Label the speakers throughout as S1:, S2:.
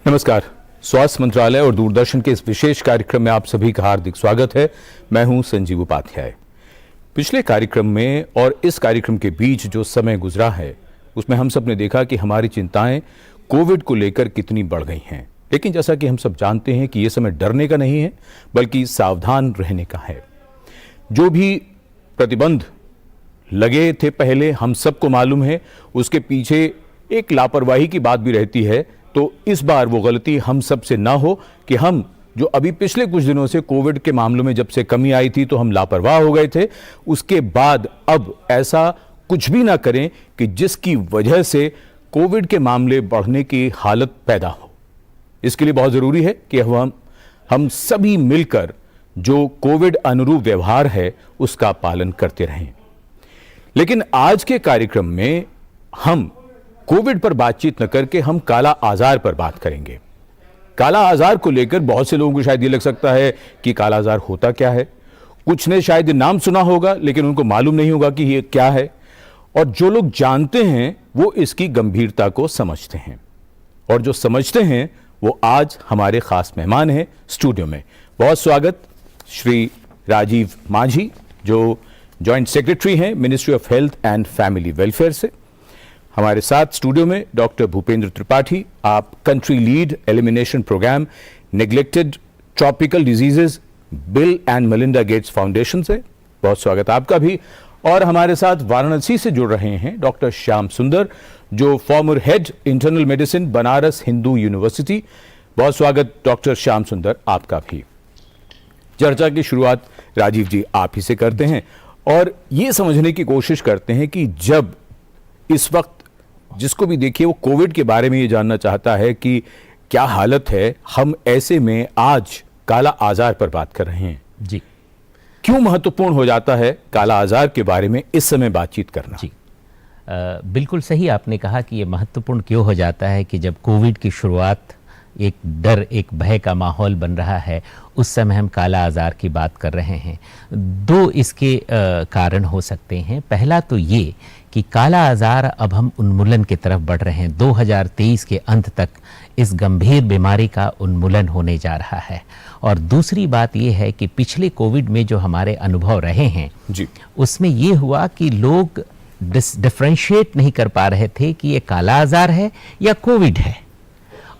S1: नमस्कार। स्वास्थ्य मंत्रालय और दूरदर्शन के इस विशेष कार्यक्रम में आप सभी का हार्दिक स्वागत है। मैं हूं संजीव उपाध्याय। पिछले कार्यक्रम में और इस कार्यक्रम के बीच जो समय गुजरा है उसमें हम सब ने देखा कि हमारी चिंताएं कोविड को लेकर कितनी बढ़ गई हैं। लेकिन जैसा कि हम सब जानते हैं कि यह समय डरने का नहीं है बल्कि सावधान रहने का है। जो भी प्रतिबंध लगे थे पहले, हम सबको मालूम है उसके पीछे एक लापरवाही की बात भी रहती है। तो इस बार वो गलती हम सब से ना हो कि हम जो अभी पिछले कुछ दिनों से कोविड के मामलों में जब से कमी आई थी तो हम लापरवाह हो गए थे, उसके बाद अब ऐसा कुछ भी ना करें कि जिसकी वजह से कोविड के मामले बढ़ने की हालत पैदा हो। इसके लिए बहुत जरूरी है कि हम सभी मिलकर जो कोविड अनुरूप व्यवहार है उसका पालन करते रहें। लेकिन आज के कार्यक्रम में हम कोविड पर बातचीत न करके हम काला आजार पर बात करेंगे। काला आजार को लेकर बहुत से लोगों को शायद ये लग सकता है कि काला आजार होता क्या है। कुछ ने शायद नाम सुना होगा लेकिन उनको मालूम नहीं होगा कि ये क्या है, और जो लोग जानते हैं वो इसकी गंभीरता को समझते हैं, और जो समझते हैं वो आज हमारे खास मेहमान हैं स्टूडियो में। बहुत स्वागत श्री राजीव माझी, जो जॉइंट सेक्रेटरी हैं Ministry of Health and Family Welfare से। हमारे साथ स्टूडियो में डॉक्टर भूपेंद्र त्रिपाठी, आप country lead elimination programme neglected tropical diseases Bill and Melinda Gates Foundation से। बहुत स्वागत आपका भी। और हमारे साथ वाराणसी से जुड़ रहे हैं डॉक्टर श्याम सुंदर, जो farmer head internal medicine Banaras Hindu university. बहुत स्वागत डॉक्टर श्याम सुंदर आपका भी। चर्चा की शुरुआत राजीव जी आप ही से करते हैं और ये समझने की कोशिश करते हैं कि जब इस वक्त जिसको भी देखिए वो कोविड के बारे में ये जानना चाहता है कि क्या हालत है, हम ऐसे में आज काला आजार पर बात कर रहे हैं जी। क्यों महत्वपूर्ण हो जाता है काला आजार के बारे में इस समय बातचीत करना?
S2: जी बिल्कुल सही आपने कहा कि ये महत्वपूर्ण क्यों हो जाता है कि जब कोविड की शुरुआत एक डर, एक भय का माहौल बन रहा है, उस समय हम काला आजार की बात कर रहे हैं। दो इसके कारण हो सकते हैं। पहला तो ये कि काला आजार अब हम उन्मूलन की तरफ बढ़ रहे हैं। 2023 के अंत तक इस गंभीर बीमारी का उन्मूलन होने जा रहा है। और दूसरी बात यह है कि पिछले कोविड में जो हमारे अनुभव रहे हैं जी, उसमें ये हुआ कि लोग डिफरेंशिएट नहीं कर पा रहे थे कि ये काला आजार है या कोविड है,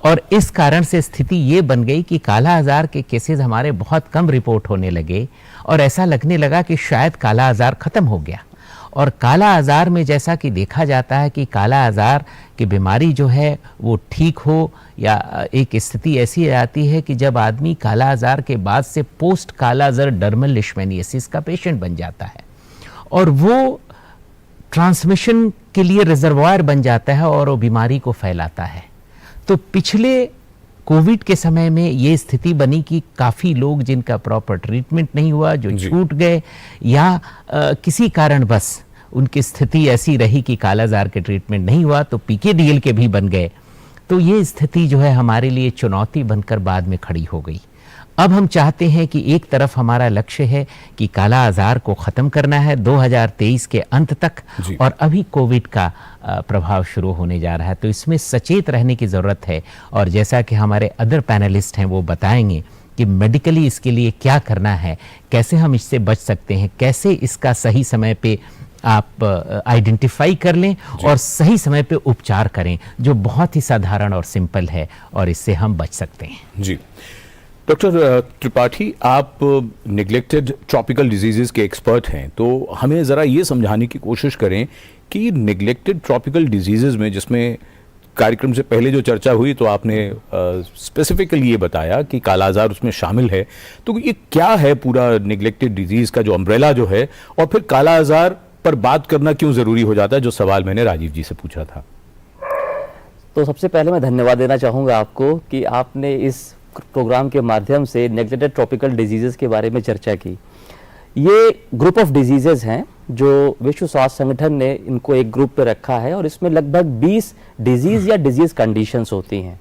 S2: और इस कारण से स्थिति ये बन गई कि काला आजार के केसेस हमारे बहुत कम रिपोर्ट होने लगे और ऐसा लगने लगा कि शायद काला आजार खत्म हो गया। और काला आजार में जैसा कि देखा जाता है कि काला आजार की बीमारी जो है वो ठीक हो या एक स्थिति ऐसी आती है कि जब आदमी काला आजार के बाद से पोस्ट काला आजार डर्मल लिशमैनियासिस का पेशेंट बन जाता है और वो ट्रांसमिशन के लिए रिजर्वायर बन जाता है और वो बीमारी को फैलाता है। तो पिछले कोविड के समय में ये स्थिति बनी कि काफ़ी लोग जिनका प्रॉपर ट्रीटमेंट नहीं हुआ, जो छूट गए या किसी कारण बस उनकी स्थिति ऐसी रही कि काला आजार के ट्रीटमेंट नहीं हुआ, तो पीकेडीएल के भी बन गए। तो ये स्थिति जो है हमारे लिए चुनौती बनकर बाद में खड़ी हो गई। अब हम चाहते हैं कि एक तरफ हमारा लक्ष्य है कि काला आजार को ख़त्म करना है 2023 के अंत तक, और अभी कोविड का प्रभाव शुरू होने जा रहा है, तो इसमें सचेत रहने की ज़रूरत है। और जैसा कि हमारे अदर पैनलिस्ट हैं वो बताएंगे कि मेडिकली इसके लिए क्या करना है, कैसे हम इससे बच सकते हैं, कैसे इसका सही समय पे आप आइडेंटिफाई कर लें और सही समय पे उपचार करें, जो बहुत ही साधारण और सिंपल है, और इससे हम बच सकते हैं।
S1: जी डॉक्टर त्रिपाठी, आप नेग्लेक्टेड ट्रॉपिकल डिजीजेस के एक्सपर्ट हैं, तो हमें ज़रा ये समझाने की कोशिश करें कि नेग्लेक्टेड ट्रॉपिकल डिजीजेस में, जिसमें कार्यक्रम से पहले जो चर्चा हुई तो आपने स्पेसिफिकली ये बताया कि काला आजार उसमें शामिल है, तो ये क्या है पूरा नेग्लेक्टेड डिजीज़ का जो अम्ब्रेला जो है, और फिर काला आजार पर बात करना क्यों ज़रूरी हो जाता है, जो सवाल मैंने राजीव जी से पूछा था।
S3: तो सबसे पहले मैं धन्यवाद देना चाहूँगा आपको कि आपने इस प्रोग्राम के माध्यम से नेग्लेक्टेड ट्रॉपिकल डिजीजेस के बारे में चर्चा की। ये ग्रुप ऑफ डिजीजेस हैं जो विश्व स्वास्थ्य संगठन ने इनको एक ग्रुप पे रखा है, और इसमें लगभग 20 डिजीज या डिजीज कंडीशंस होती हैं।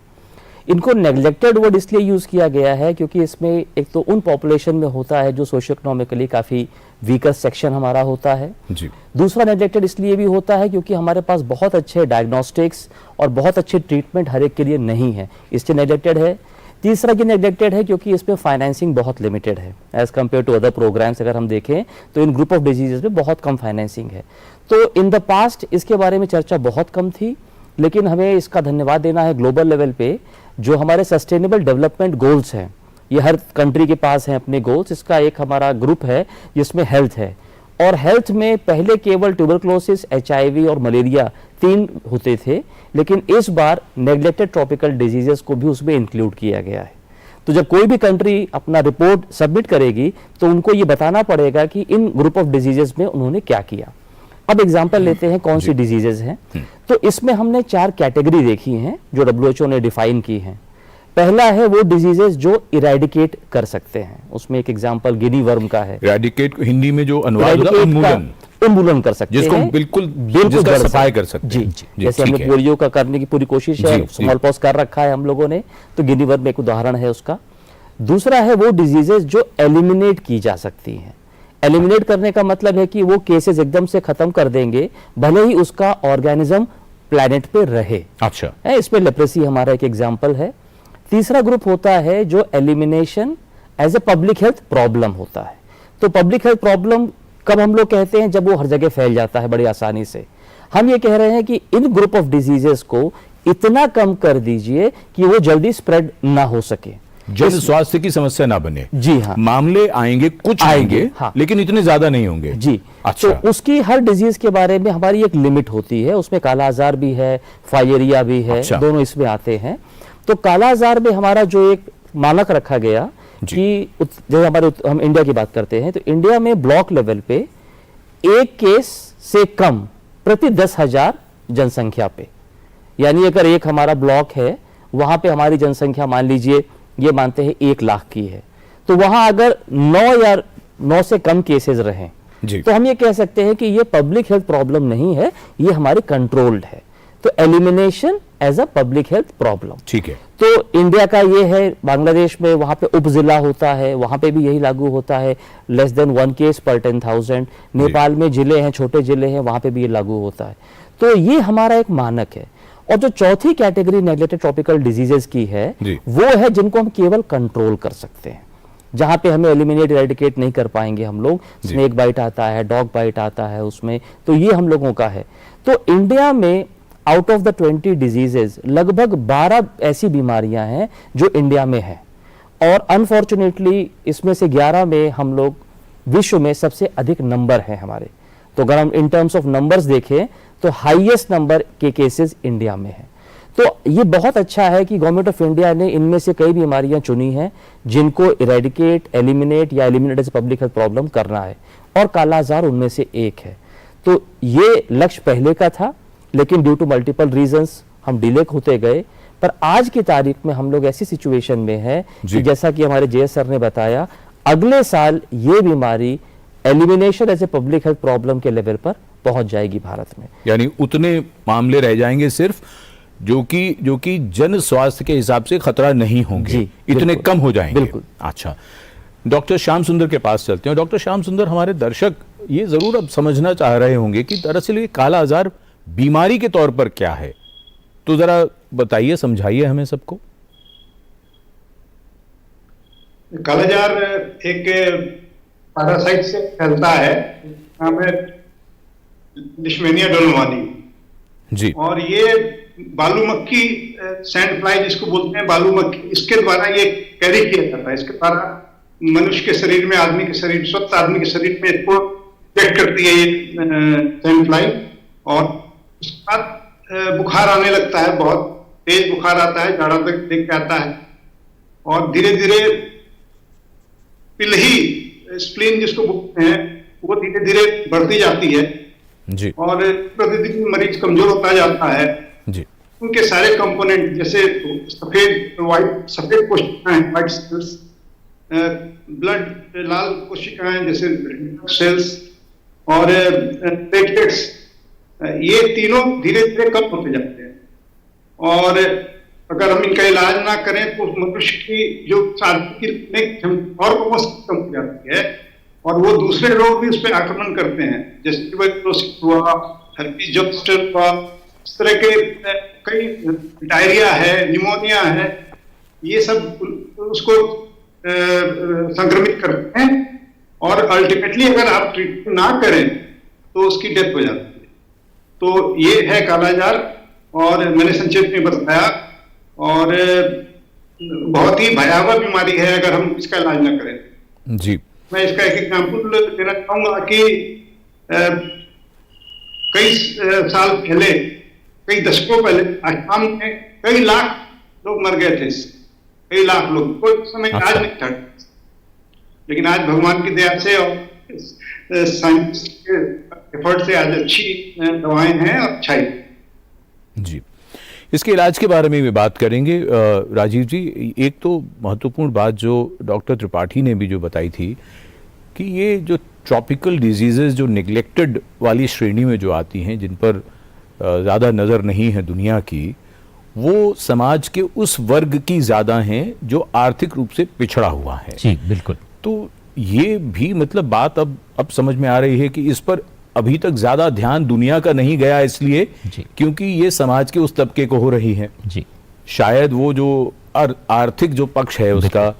S3: इनको नेग्लेक्टेड वर्ड इसलिए यूज़ किया गया है क्योंकि इसमें एक तो उन पॉपुलेशन में होता है जो सोशियो इकोनॉमिकली काफ़ी वीकर सेक्शन हमारा होता है।
S1: जी।
S3: दूसरा नेग्लेक्टेड इसलिए भी होता है क्योंकि हमारे पास बहुत अच्छे डायग्नोस्टिक्स और बहुत अच्छे ट्रीटमेंट हर एक के लिए नहीं है, इसलिए नेग्लेक्टेड है। तीसरा कि नेग्लेक्टेड है क्योंकि इसमें फाइनेंसिंग बहुत लिमिटेड है as compare to other programmes. अगर हम देखें तो इन ग्रुप ऑफ डिजीजेज में बहुत कम फाइनेंसिंग है। तो इन द पास्ट इसके बारे में चर्चा बहुत कम थी, लेकिन हमें इसका धन्यवाद देना है ग्लोबल लेवल पे जो हमारे सस्टेनेबल डेवलपमेंट गोल्स हैं, ये हर कंट्री के पास हैं अपने गोल्स। इसका एक हमारा ग्रुप है जिसमें हेल्थ है, और हेल्थ में पहले केवल ट्यूबरक्लोसिस, HIV और मलेरिया 3 होते थे, लेकिन इस बार नेग्लेक्टेड ट्रॉपिकल डिजीजेस को भी उसमें इंक्लूड किया गया है। तो जब कोई भी कंट्री अपना रिपोर्ट सबमिट करेगी तो उनको ये बताना पड़ेगा कि इन ग्रुप ऑफ डिजीजेस में उन्होंने क्या किया। अब एग्जांपल लेते हैं कौन सी डिजीजेस हैं। तो इसमें हमने 4 कैटेगरी देखी हैं जो WHO ने डिफाइन की हैं। पहला है वो डिजीजेस जो इरेडिकेट कर सकते हैं, उसमें एक एग्जांपल गिनी वर्म का है।
S1: इरेडिकेट हिंदी में जो अनुवाद होता है,
S3: उन्मूलन कर सकते
S1: जिसको
S3: हैं,
S1: बिल्कुल
S3: जिसका
S1: सफाई कर सकते
S3: जी,
S1: हैं।
S3: जैसे हमने पोलियो का करने की पूरी कोशिश है, स्मॉल पॉक्स कर रखा है हम लोगों ने, तो गिनी वर्म एक उदाहरण है उसका। दूसरा है वो डिजीजेस जो एलिमिनेट की जा सकती हैं। एलिमिनेट करने का मतलब है कि वो केसेस एकदम से खत्म कर देंगे भले ही उसका ऑर्गेनिज्म प्लैनेट पे रहे।
S1: अच्छा,
S3: इसमें लेप्रेसी हमारा एक एग्जांपल है। तीसरा ग्रुप होता है जो elimination as a public health problem होता है। तो पब्लिक हेल्थ प्रॉब्लम कब हम लोग कहते हैं, जब वो हर जगह फैल जाता है बड़ी आसानी से। हम ये कह रहे हैं कि इन ग्रुप ऑफ डिजीजेस को इतना कम कर दीजिए कि वो जल्दी स्प्रेड ना हो सके,
S1: जन स्वास्थ्य की समस्या ना बने।
S3: जी हाँ,
S1: मामले आएंगे, कुछ आएंगे,
S3: हाँ,
S1: लेकिन इतने ज्यादा नहीं होंगे।
S3: जी।
S1: अच्छा।
S3: तो उसकी हर डिजीज के बारे में हमारी एक लिमिट होती है, उसमें काला आजार भी है, फाइलेरिया भी है।
S1: अच्छा।
S3: दोनों इसमें आते हैं। तो काला आजार में हमारा जो एक मानक रखा गया कि जैसे हम इंडिया की बात करते हैं, तो इंडिया में ब्लॉक लेवल पे एक केस से कम प्रति 10,000 जनसंख्या पे, यानी अगर एक हमारा ब्लॉक है वहां पे हमारी जनसंख्या मान लीजिए ये मानते हैं 1 लाख की है, तो वहां अगर 9 से कम केसेस रहें तो हम ये कह सकते हैं कि ये पब्लिक हेल्थ प्रॉब्लम नहीं है, ये हमारी कंट्रोल्ड है। तो elimination as a public health problem,
S1: ठीक है।
S3: तो इंडिया का ये है। बांग्लादेश में वहां पे उप जिला होता है, वहां पे भी यही लागू होता है, लेस देन 1 केस पर 10,000। नेपाल में जिले हैं, छोटे जिले हैं, वहां पे भी ये लागू होता है। तो ये हमारा एक मानक है। और जो चौथी कैटेगरी नेग्लेक्टेड ट्रॉपिकल डिजीजेस की है वो है जिनको हम केवल कंट्रोल कर सकते हैं, जहां पे हमें एलिमिनेट इरेडिकेट नहीं कर पाएंगे हम लोग। स्नेक बाइट आता है, डॉग बाइट आता है उसमें, तो ये हम लोगों का है। तो इंडिया में आउट ऑफ द 20 डिजीजेज लगभग 12 ऐसी बीमारियां हैं जो इंडिया में है, और अनफॉर्चुनेटली इसमें से 11 में हम लोग विश्व में सबसे अधिक नंबर है हमारे। तो अगर हम इन टर्म्स ऑफ नंबर्स देखें तो हाईएस्ट नंबर के केसेस इंडिया में है। तो ये बहुत अच्छा है कि गवर्नमेंट ऑफ इंडिया ने इनमें से कई बीमारियां चुनी हैं जिनको इरेडिकेट, एलिमिनेट या eliminate as public health problem करना है, और काला आजार उनमें से एक है। तो ये लक्ष्य पहले का था, लेकिन ड्यू टू मल्टीपल रीजंस हम डिले होते गए। पर आज की तारीख में हम लोग ऐसी सिचुएशन में है कि जैसा कि हमारे JS सर ने बताया, अगले साल ये बीमारी elimination as a public health problem के लेवल पर पहुंच जाएगी भारत में।
S1: यानी उतने मामले रह जाएंगे सिर्फ जो कि जन स्वास्थ्य के हिसाब से खतरा नहीं होंगे, इतने कम हो जाएंगे।
S3: बिल्कुल।
S1: अच्छा, डॉक्टर श्याम सुंदर के पास चलते हैं। डॉक्टर श्याम सुंदर, हमारे दर्शक ये जरूर अब समझना चाह रहे होंगे कि दरअसल ये काला आजार बीमारी के तौर पर क्या है, तो जरा बताइए, समझाइए हमें सबको।
S4: काला आजार एक पैरासाइट से फैलता है, नाम है लिशमेनिया डोल्मानी जी, और ये बालू मक्खी, सैंड फ्लाई जिसको बोलते हैं, बालू मक्खी, इसके द्वारा ये कैरी किया जाता है। इसके द्वारा मनुष्य के शरीर में, आदमी के शरीर, स्वस्थ आदमी के शरीर में इसको इंजेक्ट करती है ये सैंड फ्लाई, और उसके बाद बुखार आने लगता है, बहुत तेज बुखार आता है, झाड़ा तक देख के आता है, और धीरे धीरे पिलही, स्प्लीन जिसको बोलते हैं, वो धीरे धीरे बढ़ती जाती है जी, और प्रतिदिन मरीज कमजोर होता जाता है जी। उनके सारे कंपोनेंट जैसे सफेद कोशिकाएं, व्हाइट सेल्स, ब्लड लाल कोशिकाएं जैसे सेल्स और प्लेटलेट्स, ये तीनों धीरे धीरे कम होते जाते हैं, और अगर हम इनका इलाज ना करें तो मनुष्य की जो शारीरिक और कम हो जाती है, और वो दूसरे रोग भी उस पर आक्रमण करते हैं, जैसे ट्यूबरकुलोसिस हुआ, हर्पीज जोस्टर हुआ, इस तरह के कई, डायरिया है, निमोनिया है, ये सब उसको संक्रमित करते हैं और अल्टीमेटली अगर आप ट्रीटमेंट ना करें तो उसकी डेथ हो जाती है। तो ये है कालाजार, और मैंने संक्षेप में बताया, और बहुत ही भयावह बीमारी है अगर हम इसका इलाज ना करें।
S1: जी,
S4: मैं इसका एक एग्जाम्पल देना चाहूंगा कि कई साल पहले, कई दशकों पहले आसाम में कई लाख लोग मर गए थे, कई लाख लोग, कोई समय इलाज नहीं था। लेकिन आज भगवान की दया से और साइंस के एफर्ट से आज अच्छी दवाएं हैं और अच्छाई।
S1: जी, इसके इलाज के बारे में भी बात करेंगे। राजीव जी, एक तो महत्वपूर्ण बात जो डॉक्टर त्रिपाठी ने भी जो बताई थी कि ये जो ट्रॉपिकल डिजीजेस जो निगलेक्टेड वाली श्रेणी में जो आती हैं, जिन पर ज़्यादा नज़र नहीं है दुनिया की, वो समाज के उस वर्ग की ज़्यादा हैं जो आर्थिक रूप से पिछड़ा हुआ है।
S2: जी बिल्कुल।
S1: तो ये भी मतलब बात अब समझ में आ रही है कि इस पर अभी तक ज्यादा ध्यान दुनिया का नहीं गया, इसलिए क्योंकि ये समाज के उस तबके को हो रही है।
S2: जी,
S1: शायद वो जो आर्थिक जो पक्ष है उसका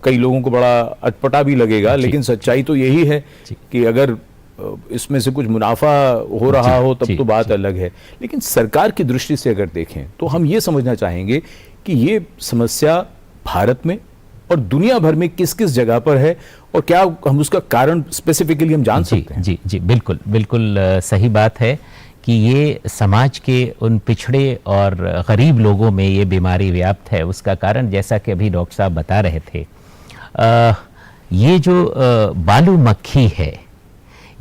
S1: कई लोगों को बड़ा अटपटा भी लगेगा, लेकिन सच्चाई तो यही है कि अगर इसमें से कुछ मुनाफा हो रहा हो तब तो बात अलग है। लेकिन सरकार की दृष्टि से अगर देखें तो हम ये समझना चाहेंगे कि ये समस्या भारत में और दुनिया भर में किस किस जगह पर है, और क्या हम उसका कारण स्पेसिफिकली हम जान सकते हैं?
S2: जी जी, बिल्कुल बिल्कुल सही बात है कि ये समाज के उन पिछड़े और गरीब लोगों में ये बीमारी व्याप्त है। उसका कारण जैसा कि अभी डॉक्टर साहब बता रहे थे, ये जो बालू मक्खी है,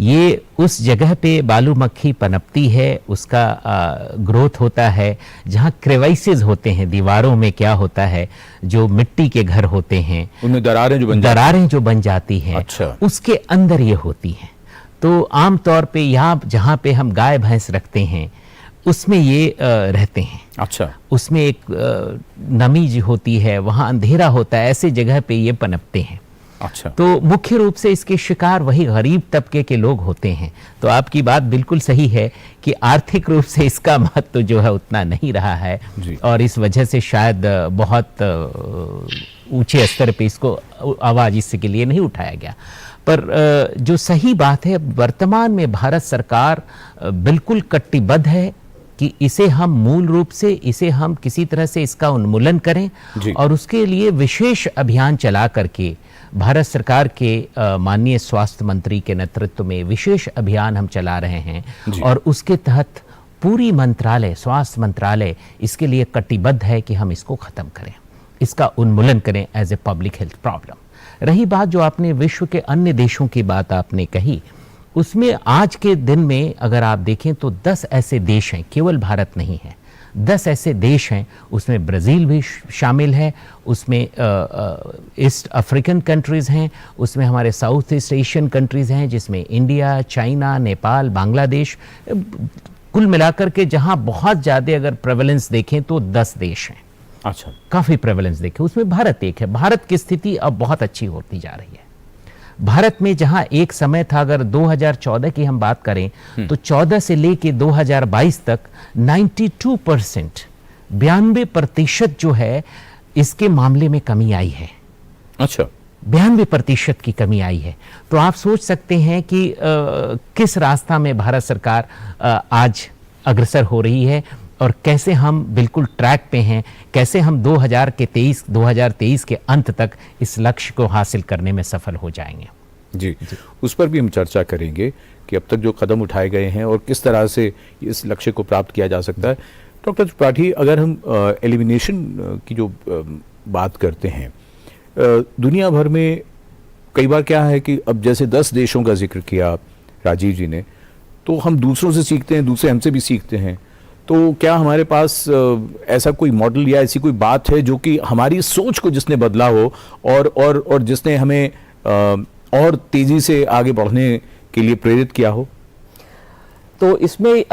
S2: ये उस जगह पे बालू मक्खी पनपती है, उसका ग्रोथ होता है जहाँ क्रेवाइसेस होते हैं दीवारों में। क्या होता है, जो मिट्टी के घर होते हैं
S1: उनमें दरारें जो बन जाती हैं,
S2: अच्छा, उसके अंदर ये होती हैं। तो आमतौर पे यहाँ जहाँ पे हम गाय भैंस रखते हैं उसमें ये रहते हैं।
S1: अच्छा,
S2: उसमें एक नमी जो होती है, वहाँ अंधेरा होता है, ऐसे जगह पे ये पनपते हैं।
S1: अच्छा,
S2: तो मुख्य रूप से इसके शिकार वही गरीब तबके के लोग होते हैं। तो आपकी बात बिल्कुल सही है कि आर्थिक रूप से इसका महत्व जो है उतना नहीं रहा है, और इस वजह से शायद बहुत ऊंचे स्तर पे इसको आवाज इसके लिए नहीं उठाया गया। पर जो सही बात है, वर्तमान में भारत सरकार बिल्कुल कटिबद्ध है कि इसे हम मूल रूप से, इसे हम किसी तरह से इसका उन्मूलन करें, और उसके लिए विशेष अभियान चला करके भारत सरकार के माननीय स्वास्थ्य मंत्री के नेतृत्व में विशेष अभियान हम चला रहे हैं, और उसके तहत पूरी मंत्रालय, स्वास्थ्य मंत्रालय इसके लिए कटिबद्ध है कि हम इसको खत्म करें, इसका उन्मूलन करें as a public health problem. रही बात जो आपने विश्व के अन्य देशों की बात आपने कही, उसमें आज के दिन में अगर आप देखें तो 10 ऐसे देश हैं, केवल भारत नहीं है, 10 ऐसे देश हैं, उसमें ब्राज़ील भी शामिल है, उसमें ईस्ट अफ्रीकन कंट्रीज़ हैं, उसमें हमारे साउथ ईस्ट एशियन कंट्रीज़ हैं, जिसमें इंडिया, चाइना, नेपाल, बांग्लादेश, कुल मिलाकर के जहां बहुत ज़्यादा अगर प्रेवलेंस देखें तो 10 देश हैं।
S1: अच्छा,
S2: काफ़ी प्रेवलेंस देखें, उसमें भारत एक है। भारत की स्थिति अब बहुत अच्छी होती जा रही है। भारत में जहां एक समय था, अगर 2014 की हम बात करें तो 14 से लेके 2022 तक 92%, 92% जो है इसके मामले में कमी आई है।
S1: अच्छा,
S2: 92% की कमी आई है। तो आप सोच सकते हैं कि किस रास्ता में भारत सरकार आज अग्रसर हो रही है, और कैसे हम बिल्कुल ट्रैक पे हैं, कैसे हम 2023 के अंत तक इस लक्ष्य को हासिल करने में सफल हो जाएंगे।
S1: जी, उस पर भी हम चर्चा करेंगे कि अब तक जो कदम उठाए गए हैं और किस तरह से इस लक्ष्य को प्राप्त किया जा सकता है। डॉक्टर त्रिपाठी, अगर हम एलिमिनेशन की जो बात करते हैं, दुनिया भर में कई बार क्या है कि अब जैसे 10 देशों का जिक्र किया राजीव जी ने, तो हम दूसरों से सीखते हैं, दूसरे हमसे भी सीखते हैं। तो क्या हमारे पास ऐसा कोई मॉडल या ऐसी कोई बात है जो कि हमारी सोच को जिसने बदला हो और जिसने हमें और तेजी से आगे बढ़ने के लिए प्रेरित किया हो?
S3: तो इसमें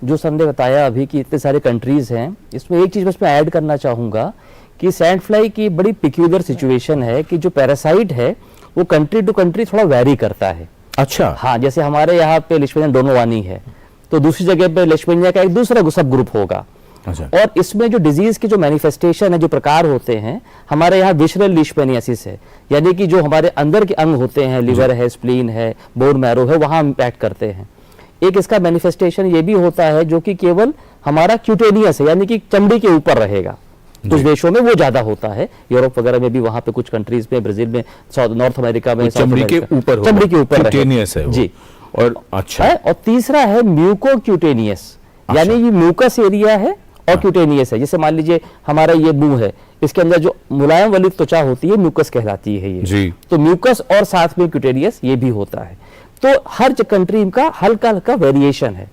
S3: जो सर ने बताया अभी कि इतने सारे कंट्रीज हैं, इसमें एक चीज़ बस मैं ऐड करना चाहूँगा कि सैंड फ्लाई की बड़ी पिक्यूलर सिचुएशन है कि जो पैरासाइट है वो कंट्री टू कंट्री थोड़ा वेरी करता है।
S1: अच्छा।
S3: हाँ, जैसे हमारे यहाँ पे लिशमेनिया डोनोवानी है, तो दूसरी जगह पे लिशमेनिया का एक दूसरा सब ग्रुप होगा।
S1: अच्छा।
S3: और इसमें जो डिजीज की जो मैनिफेस्टेशन है, जो प्रकार होते हैं, हमारे यहाँ विशरल लीशमेनियासिस है, यानी कि जो हमारे अंदर के अंग होते हैं, लिवर है, स्प्लीन है, बोन मैरो है, वहां इम्पैक्ट करते हैं। एक इसका मैनिफेस्टेशन ये भी होता है जो कि केवल हमारा क्यूटेनियस है, यानी कि चमड़ी के ऊपर रहेगा। कुछ देशों में वो ज्यादा होता है, यूरोप वगैरह में भी, वहां पे कुछ कंट्रीज में, ब्राजील में, नॉर्थ अमेरिका में,
S1: चमड़ी के ऊपर,
S3: चमड़ी के ऊपर
S1: क्यूटेनियस है
S3: जी।
S1: और अच्छा
S3: है। और तीसरा है म्यूकोक्यूटेनियस, यानी ये म्यूकस एरिया है और क्यूटेनियस है। जैसे मान लीजिए हमारा ये मुंह है, इसके अंदर जो मुलायम वाली त्वचा होती है म्यूकस कहलाती है ये
S1: जी।
S3: तो म्यूकस और साथ में क्यूटेनियस ये भी होता है। तो हर कंट्री का हल्का हल्का वेरिएशन है।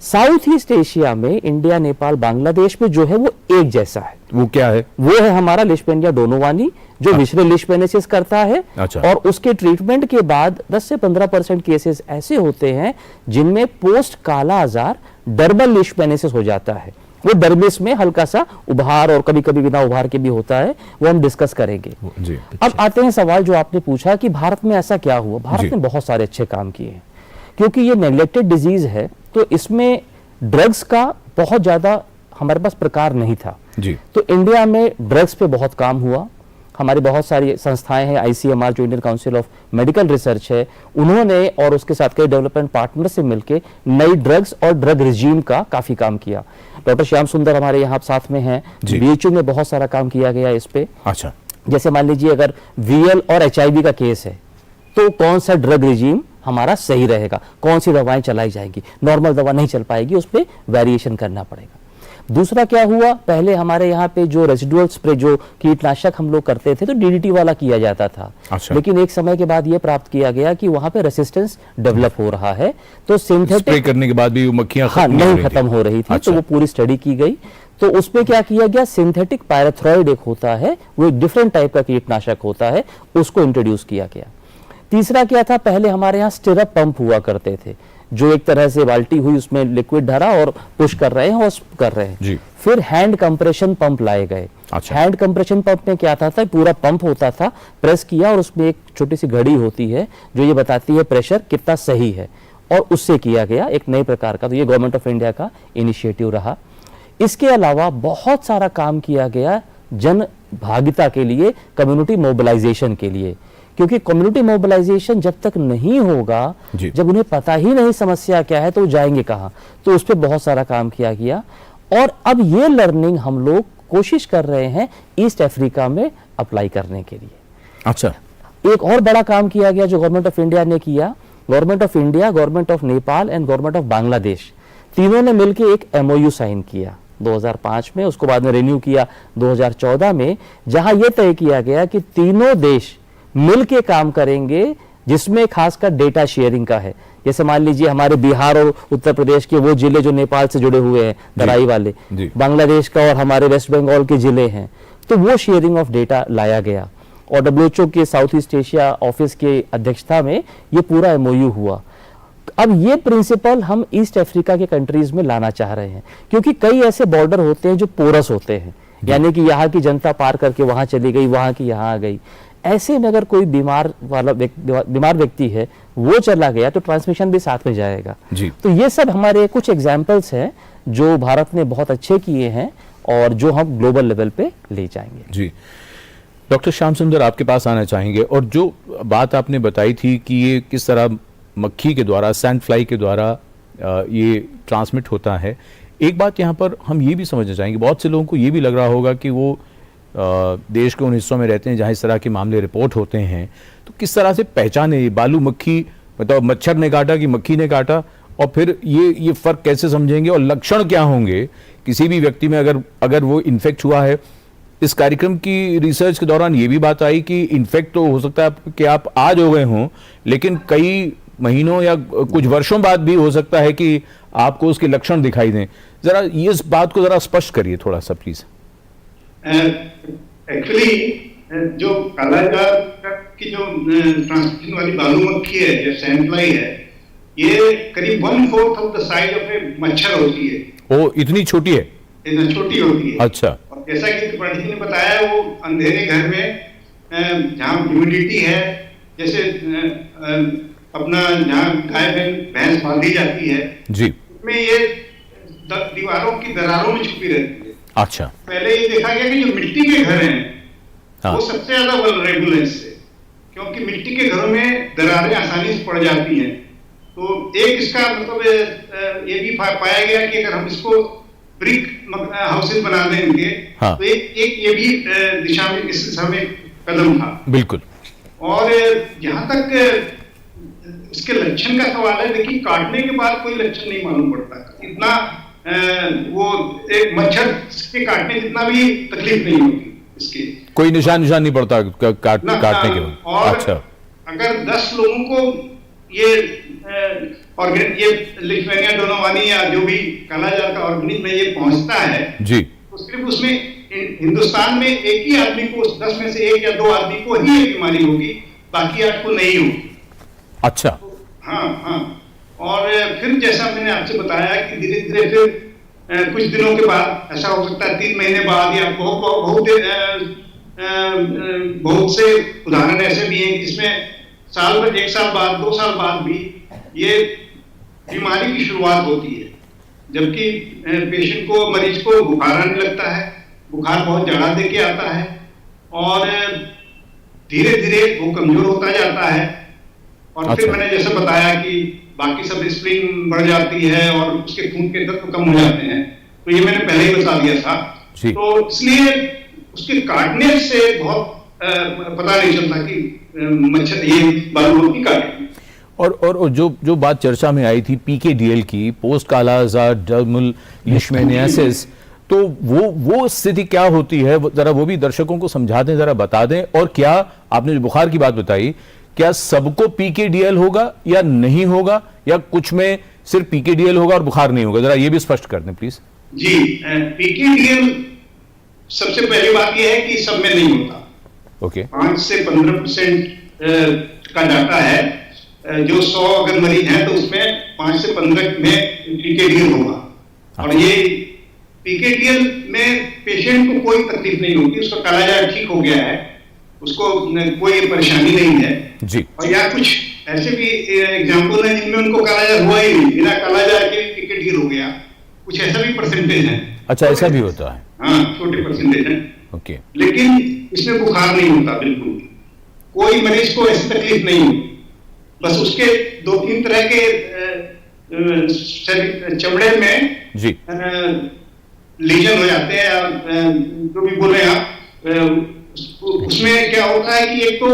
S3: साउथ ईस्ट एशिया में इंडिया, नेपाल, बांग्लादेश में जो है वो एक जैसा है।
S1: वो क्या है?
S3: वो है हमारा लिशमेनिया डोनोवानी, जो विशरल लीशमेनियासिस करता है।
S1: अच्छा।
S3: और उसके ट्रीटमेंट के बाद 10 से 15% केसेस ऐसे होते हैं जिनमें पोस्ट काला आजार डर्मल लीशमेनियासिस हो जाता है। वो डर्मिस में हल्का सा उभार और कभी कभी बिना उभार के भी होता है, वो हम डिस्कस करेंगे
S1: जी।
S3: अब आते हैं सवाल जो आपने पूछा कि भारत में ऐसा क्या हुआ। भारत ने बहुत सारे अच्छे काम किए हैं, क्योंकि ये नेग्लेक्टेड डिजीज है, तो इसमें ड्रग्स का बहुत ज्यादा हमारे पास प्रकार नहीं था
S1: जी।
S3: तो इंडिया में ड्रग्स पे बहुत काम हुआ। हमारी बहुत सारी संस्थाएं हैं, ICMR जो Indian council of medical research है, उन्होंने और उसके साथ कई डेवलपमेंट पार्टनर से मिलकर नई ड्रग्स और ड्रग रिजीम का काफी काम किया। डॉक्टर श्याम सुंदर हमारे यहाँ साथ में हैं, BHU में बहुत सारा काम किया गया इस पे।
S1: अच्छा।
S3: जैसे मान लीजिए अगर VL और HIV का केस है, तो कौन सा ड्रग रिजीम हमारा सही रहेगा, कौन सी दवाएं चलाई जाएंगी, नॉर्मल दवा नहीं चल पाएगी, उस पर वेरिएशन करना पड़ेगा। दूसरा क्या हुआ, पहले हमारे यहाँ पे जो रेसिडुअल स्प्रे, जो कीटनाशक हम लोग करते थे, तो DDT वाला किया जाता था।
S1: अच्छा।
S3: लेकिन एक समय के बाद ये प्राप्त किया गया कि वहां पे रेसिस्टेंस डेवलप हो रहा है, तो सिंथेटिक
S1: स्प्रे करने के बाद भी मक्खियां
S3: नहीं खत्म हो रही थी।
S1: अच्छा।
S3: तो वो पूरी स्टडी की गई, तो उसमें क्या किया गया, सिंथेटिक पायरेथ्रोइड एक होता है, वो एक डिफरेंट टाइप का कीटनाशक होता है, उसको इंट्रोड्यूस किया गया। तीसरा क्या था, पहले हमारे यहाँ स्टिरअप पंप हुआ करते थे, जो एक तरह से बाल्टी हुई, उसमें लिक्विड भरा और पुश कर रहे हैं और कर रहे हैं
S1: जी।
S3: फिर हैंड कंप्रेशन पंप लाए गए।
S1: अच्छा।
S3: हैंड कंप्रेशन पंप में क्या था, पूरा पंप होता था, प्रेस किया और उसमें एक छोटी सी घड़ी होती है जो ये बताती है प्रेशर कितना सही है, और उससे किया गया एक नए प्रकार का। तो ये गवर्नमेंट ऑफ इंडिया का इनिशिएटिव रहा। इसके अलावा बहुत सारा काम किया गया जन भागिता के लिए, कम्युनिटी मोबिलाइजेशन के लिए, क्योंकि कम्युनिटी मोबिलाइजेशन जब तक नहीं होगा, जब उन्हें पता ही नहीं समस्या क्या है, तो वो जाएंगे कहाँ, तो उस पर बहुत सारा काम किया गया। और अब ये लर्निंग हम लोग कोशिश कर रहे हैं ईस्ट अफ्रीका में अप्लाई करने के लिए।
S1: अच्छा।
S3: एक और बड़ा काम किया गया जो गवर्नमेंट ऑफ इंडिया ने किया, government of India, government of Nepal and government of Bangladesh, तीनों ने मिलकर एक MOU साइन किया 2005 में, उसको बाद में रिन्यू किया 2014 में, जहां यह तय किया गया कि तीनों देश मिलके काम करेंगे, जिसमें खासकर डेटा शेयरिंग का है। जैसे मान लीजिए हमारे बिहार और उत्तर प्रदेश के वो जिले जो नेपाल से जुड़े हुए हैं, तराई वाले, बांग्लादेश का और हमारे वेस्ट बंगाल के जिले हैं, तो वो शेयरिंग ऑफ डेटा लाया गया। और WHO के साउथ ईस्ट एशिया ऑफिस के अध्यक्षता में ये पूरा MOU हुआ। अब ये प्रिंसिपल हम ईस्ट अफ्रीका के कंट्रीज में लाना चाह रहे हैं, क्योंकि कई ऐसे बॉर्डर होते हैं जो पोरस होते हैं, यानी कि यहाँ की जनता पार करके वहां चली गई, वहां की यहाँ आ गई। ऐसे में अगर कोई बीमार व्यक्ति है, वो चला गया, तो ट्रांसमिशन भी साथ में जाएगा
S1: जी।
S3: तो ये सब हमारे कुछ एग्जाम्पल्स हैं जो भारत ने बहुत अच्छे किए हैं और जो हम ग्लोबल लेवल पे ले जाएंगे।
S1: जी। डॉक्टर श्याम सुंदर, आपके पास आना चाहेंगे, और जो बात आपने बताई थी कि ये किस तरह मक्खी के द्वारा, सैंड फ्लाई के द्वारा ये ट्रांसमिट होता है, एक बात यहाँ पर हम ये भी समझना चाहेंगे, बहुत से लोगों को ये भी लग रहा होगा कि वो देश के उन हिस्सों में रहते हैं जहाँ इस तरह के मामले रिपोर्ट होते हैं, तो किस तरह से पहचाने बालू मक्खी, मतलब मच्छर ने काटा कि मक्खी ने काटा, और फिर ये फर्क कैसे समझेंगे, और लक्षण क्या होंगे किसी भी व्यक्ति में अगर वो इन्फेक्ट हुआ है। इस कार्यक्रम की रिसर्च के दौरान ये भी बात आई कि इन्फेक्ट तो हो सकता है कि आप आज हो गए हों, लेकिन कई महीनों या कुछ वर्षों बाद भी हो सकता है कि आपको उसके लक्षण दिखाई दें। जरा ये इस बात को जरा स्पष्ट करिए थोड़ा सा प्लीज।
S4: एक्चुअली जो कालाजार की जो ट्रांसमिशन वाली बालू मक्खी है, जो सैंड फ्लाई है, ये करीब 1/4 ऑफ द साइज ऑफ ए मच्छर होती है।
S1: ओ, इतनी छोटी है?
S4: इतनी छोटी होती है। अच्छा। और जैसा कि त्रिपाठी जी ने बताया, वो अंधेरे घर में जहाँ ह्यूमिडिटी है जैसे अपना जहाँ गाय भैंस बांधी जाती है
S1: जी,
S4: उसमें ये दीवारों की दरारों में छुपी रहती है।
S1: अच्छा,
S4: पहले ये देखा गया कि जो मिट्टी के घर हैं
S1: हाँ,
S4: वो सबसे ज्यादा वल्नरेबल है इससे, क्योंकि मिट्टी के घरों में दरारें आसानी से पड़ जाती हैं। तो एक इसका मतलब ये भी पाया गया कि अगर हम इसको ब्रिक हाउसेज बना देंगे,
S1: हाँ,
S4: तो एक ये भी दिशा में इस दिशा में कदम था।
S1: बिल्कुल।
S4: और जहां तक इसके लक्षण का सवाल है, देखिए काटने के बाद कोई लक्षण नहीं मालूम पड़ता, इतना वो एक मच्छर के काटने जितना भी तकलीफ नहीं होती इसके,
S1: कोई निशान नहीं पड़ता काटने के बाद।
S4: और
S1: अच्छा,
S4: अगर 10 लोगों को ये ये लिशमेनिया डोनोवानी या जो भी कालाजार का ऑर्गेनिज्म है ये पहुंचता है
S1: जी,
S4: तो सिर्फ उसमें हिंदुस्तान में एक ही आदमी को, 10 में से 1 या 2 आदमी को ही ये बीमारी होगी, बाकी 8 को नहीं होगी।
S1: अच्छा,
S4: हाँ हाँ। और फिर जैसा मैंने आपसे बताया कि धीरे धीरे फिर कुछ दिनों के बाद, ऐसा हो सकता है 3 महीने बाद या बहुत से उदाहरण ऐसे भी हैं जिसमें साल भर, 1 साल बाद, 2 साल बाद भी ये बीमारी की शुरुआत होती है, जबकि पेशेंट को, मरीज को बुखार आने लगता है, बुखार बहुत जड़ा दे के आता है और धीरे धीरे वो कमजोर होता जाता है। और
S1: अच्छा,
S4: फिर मैंने जैसे बताया कि बाकी सब स्प्लिन बढ़ जाती है और उसके खून के तत्व कम हो जाते हैं, तो ये मैंने पहले ही बता दिया था। तो इसलिए उसके काटने से बहुत पता नहीं चलता कि मच्छर ये बालू काटे।
S1: और जो बात चर्चा में आई थी पीकेडीएल की, पोस्ट कालाजार डर्मल लिशमेनियासिस, तो वो स्थिति क्या होती है, जरा वो भी दर्शकों को समझा दें, जरा बता दें। और क्या आपने जो बुखार की बात बताई, क्या सबको पीकेडीएल होगा या नहीं होगा, या कुछ में सिर्फ पीकेडीएल होगा और बुखार नहीं होगा, जरा ये भी स्पष्ट कर दें प्लीज।
S4: जी, पीकेडीएल सबसे पहली बात यह है कि सब में नहीं होता।
S1: ओके,
S4: 5 से 15% का डाटा है, जो 100 अगर मरीज हैं तो उसमें 5 से 15 में पीकेडीएल होगा। और ये पीकेडीएल में पेशेंट को कोई तकलीफ नहीं होती, उसका कालाजार ठीक हो गया है, उसको कोई परेशानी नहीं है
S1: जी।
S4: और या कुछ ऐसे भी एग्जाम्पल है जिनमें उनको कालाजार हुआ ही नहीं, बिना कालाजार के पीकेडीएल हो गया, कुछ ऐसा भी परसेंटेज है।
S1: अच्छा, ऐसा भी होता है?
S4: हाँ, छोटे परसेंटेज है।
S1: ओके,
S4: लेकिन इसमें बुखार नहीं होता, बिल्कुल कोई मरीज को ऐसी तकलीफ नहीं होती। बस उसके 2-3 तरह के चमड़े में
S1: जी
S4: लीजन हो जाते हैं, या जो भी बोले आप, उसमें क्या होता है कि एक तो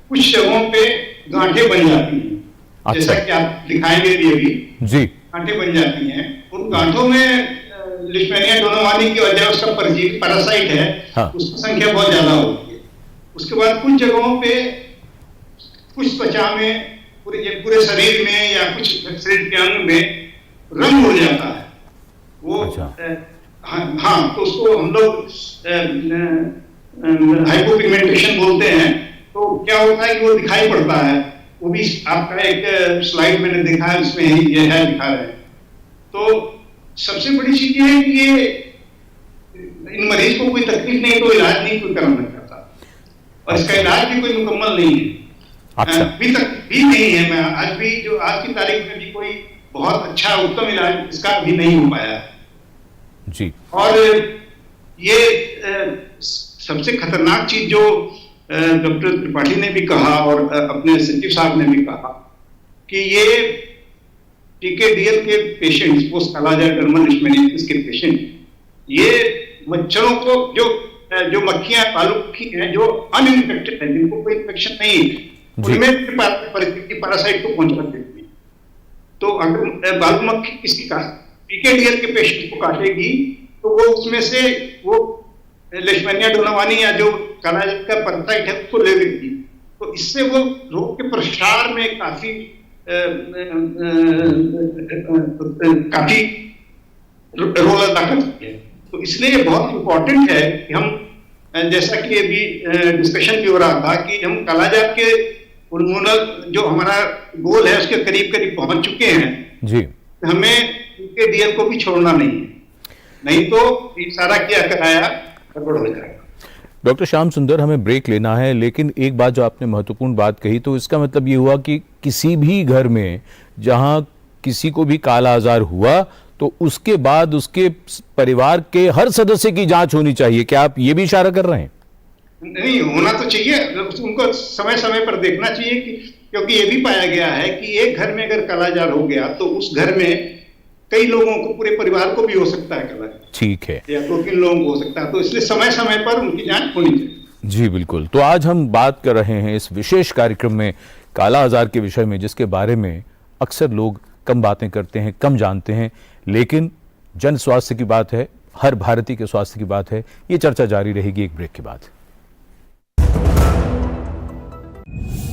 S4: कुछ जगहों पे गांठें बन जाती हैं।
S1: अच्छा,
S4: जैसा कि आप दिखाएंगे भी अभी,
S1: जी,
S4: गांठें बन जाती हैं। उन गांठों में लिशमेनिया डोनोवानी की वजह उसका परजीवी पैरासाइट है,
S1: हाँ,
S4: उसकी संख्या बहुत ज्यादा होती है। उसके बाद कुछ जगहों पे, कुछ त्वचा में, पूरे शरीर में या कुछ शरीर के अंग में रंग उड़ जाता है वो।
S1: अच्छा,
S4: हाँ, तो उसको हम लोग हाइपोपिगमेंटेशन बोलते हैं। तो क्या होता है कि वो दिखाई पड़ता है, वो भी आपका एक स्लाइड मैंने देखा है, उसमें ये है, दिखा रहे हैं। तो सबसे बड़ी चीज ये है कि ये इन मरीज को कोई तकलीफ नहीं तो इलाज नहीं कोई करना चाहता, और इसका इलाज भी कोई मुकम्मल नहीं है।
S1: अच्छा,
S4: अभी तक भी नहीं है। मैं आज भी, जो आज की तारीख में भी कोई बहुत अच्छा उत्तम इलाज इसका अभी नहीं हो पाया
S1: जी।
S4: और ये सबसे खतरनाक चीज जो डॉक्टर त्रिपाठी ने भी कहा और अपने सचिव साहब ने भी कहा कि ये पीकेडीएल के पेशेंट्स, पोस्ट कालाजार डर्मल लिशमेनियासिस के पेशेंट, ये मच्छरों को, जो मक्खियां, बालू मक्खी हैं जो अनइन्फेक्टेड है, जिनको कोई इन्फेक्शन नहीं है, उनमें पैरासाइट को पहुंचा देती है। तो अगर बालू मक्खी किसी का पीकेडीएल के पेशेंट को काटेगी तो वो उसमें से वो लिशमेनिया डोनोवानी या जो कालाजार का पैरासाइट है उसको ले लेगी। तो इससे वो रोग के प्रसार में काफी रोल अदा करती है। तो इसलिए बहुत इंपॉर्टेंट है कि हम, जैसा कि अभी डिस्कशन भी हो रहा था, कि हम कालाजार के उन्मूलन, जो हमारा गोल है, उसके करीब करीब पहुंच चुके हैं
S1: जी।
S4: हमें पीकेडीएल को भी छोड़ना नहीं है, नहीं तो ये सारा किया कराया गड़बड़ हो जाएगा।
S1: डॉक्टर श्याम सुंदर, हमें ब्रेक लेना है, लेकिन एक बात जो आपने महत्वपूर्ण बात कही, तो इसका मतलब ये हुआ कि किसी भी घर में जहां किसी को भी काला आजार हुआ तो उसके बाद उसके परिवार के हर सदस्य की जांच होनी चाहिए। क्या आप ये भी इशारा कर रहे हैं?
S4: नहीं, होना तो चाहिए, उनको समय समय पर देखना चाहिए कि, क्योंकि ये भी पाया गया है कि एक घर में अगर कालाजार हो गया तो उस घर में कई लोगों को, पूरे परिवार को भी हो सकता है कालाजार।
S1: ठीक है,
S4: या 2-3 लोगों को हो सकता है, तो इसलिए समय समय पर उनकी जांच होनी चाहिए।
S1: जी बिल्कुल। तो आज हम बात कर रहे हैं इस विशेष कार्यक्रम में काला आजार के विषय में, जिसके बारे में अक्सर लोग कम बातें करते हैं, कम जानते हैं, लेकिन जन स्वास्थ्य की बात है, हर भारतीय के स्वास्थ्य की बात है। ये चर्चा जारी रहेगी एक ब्रेक के बाद।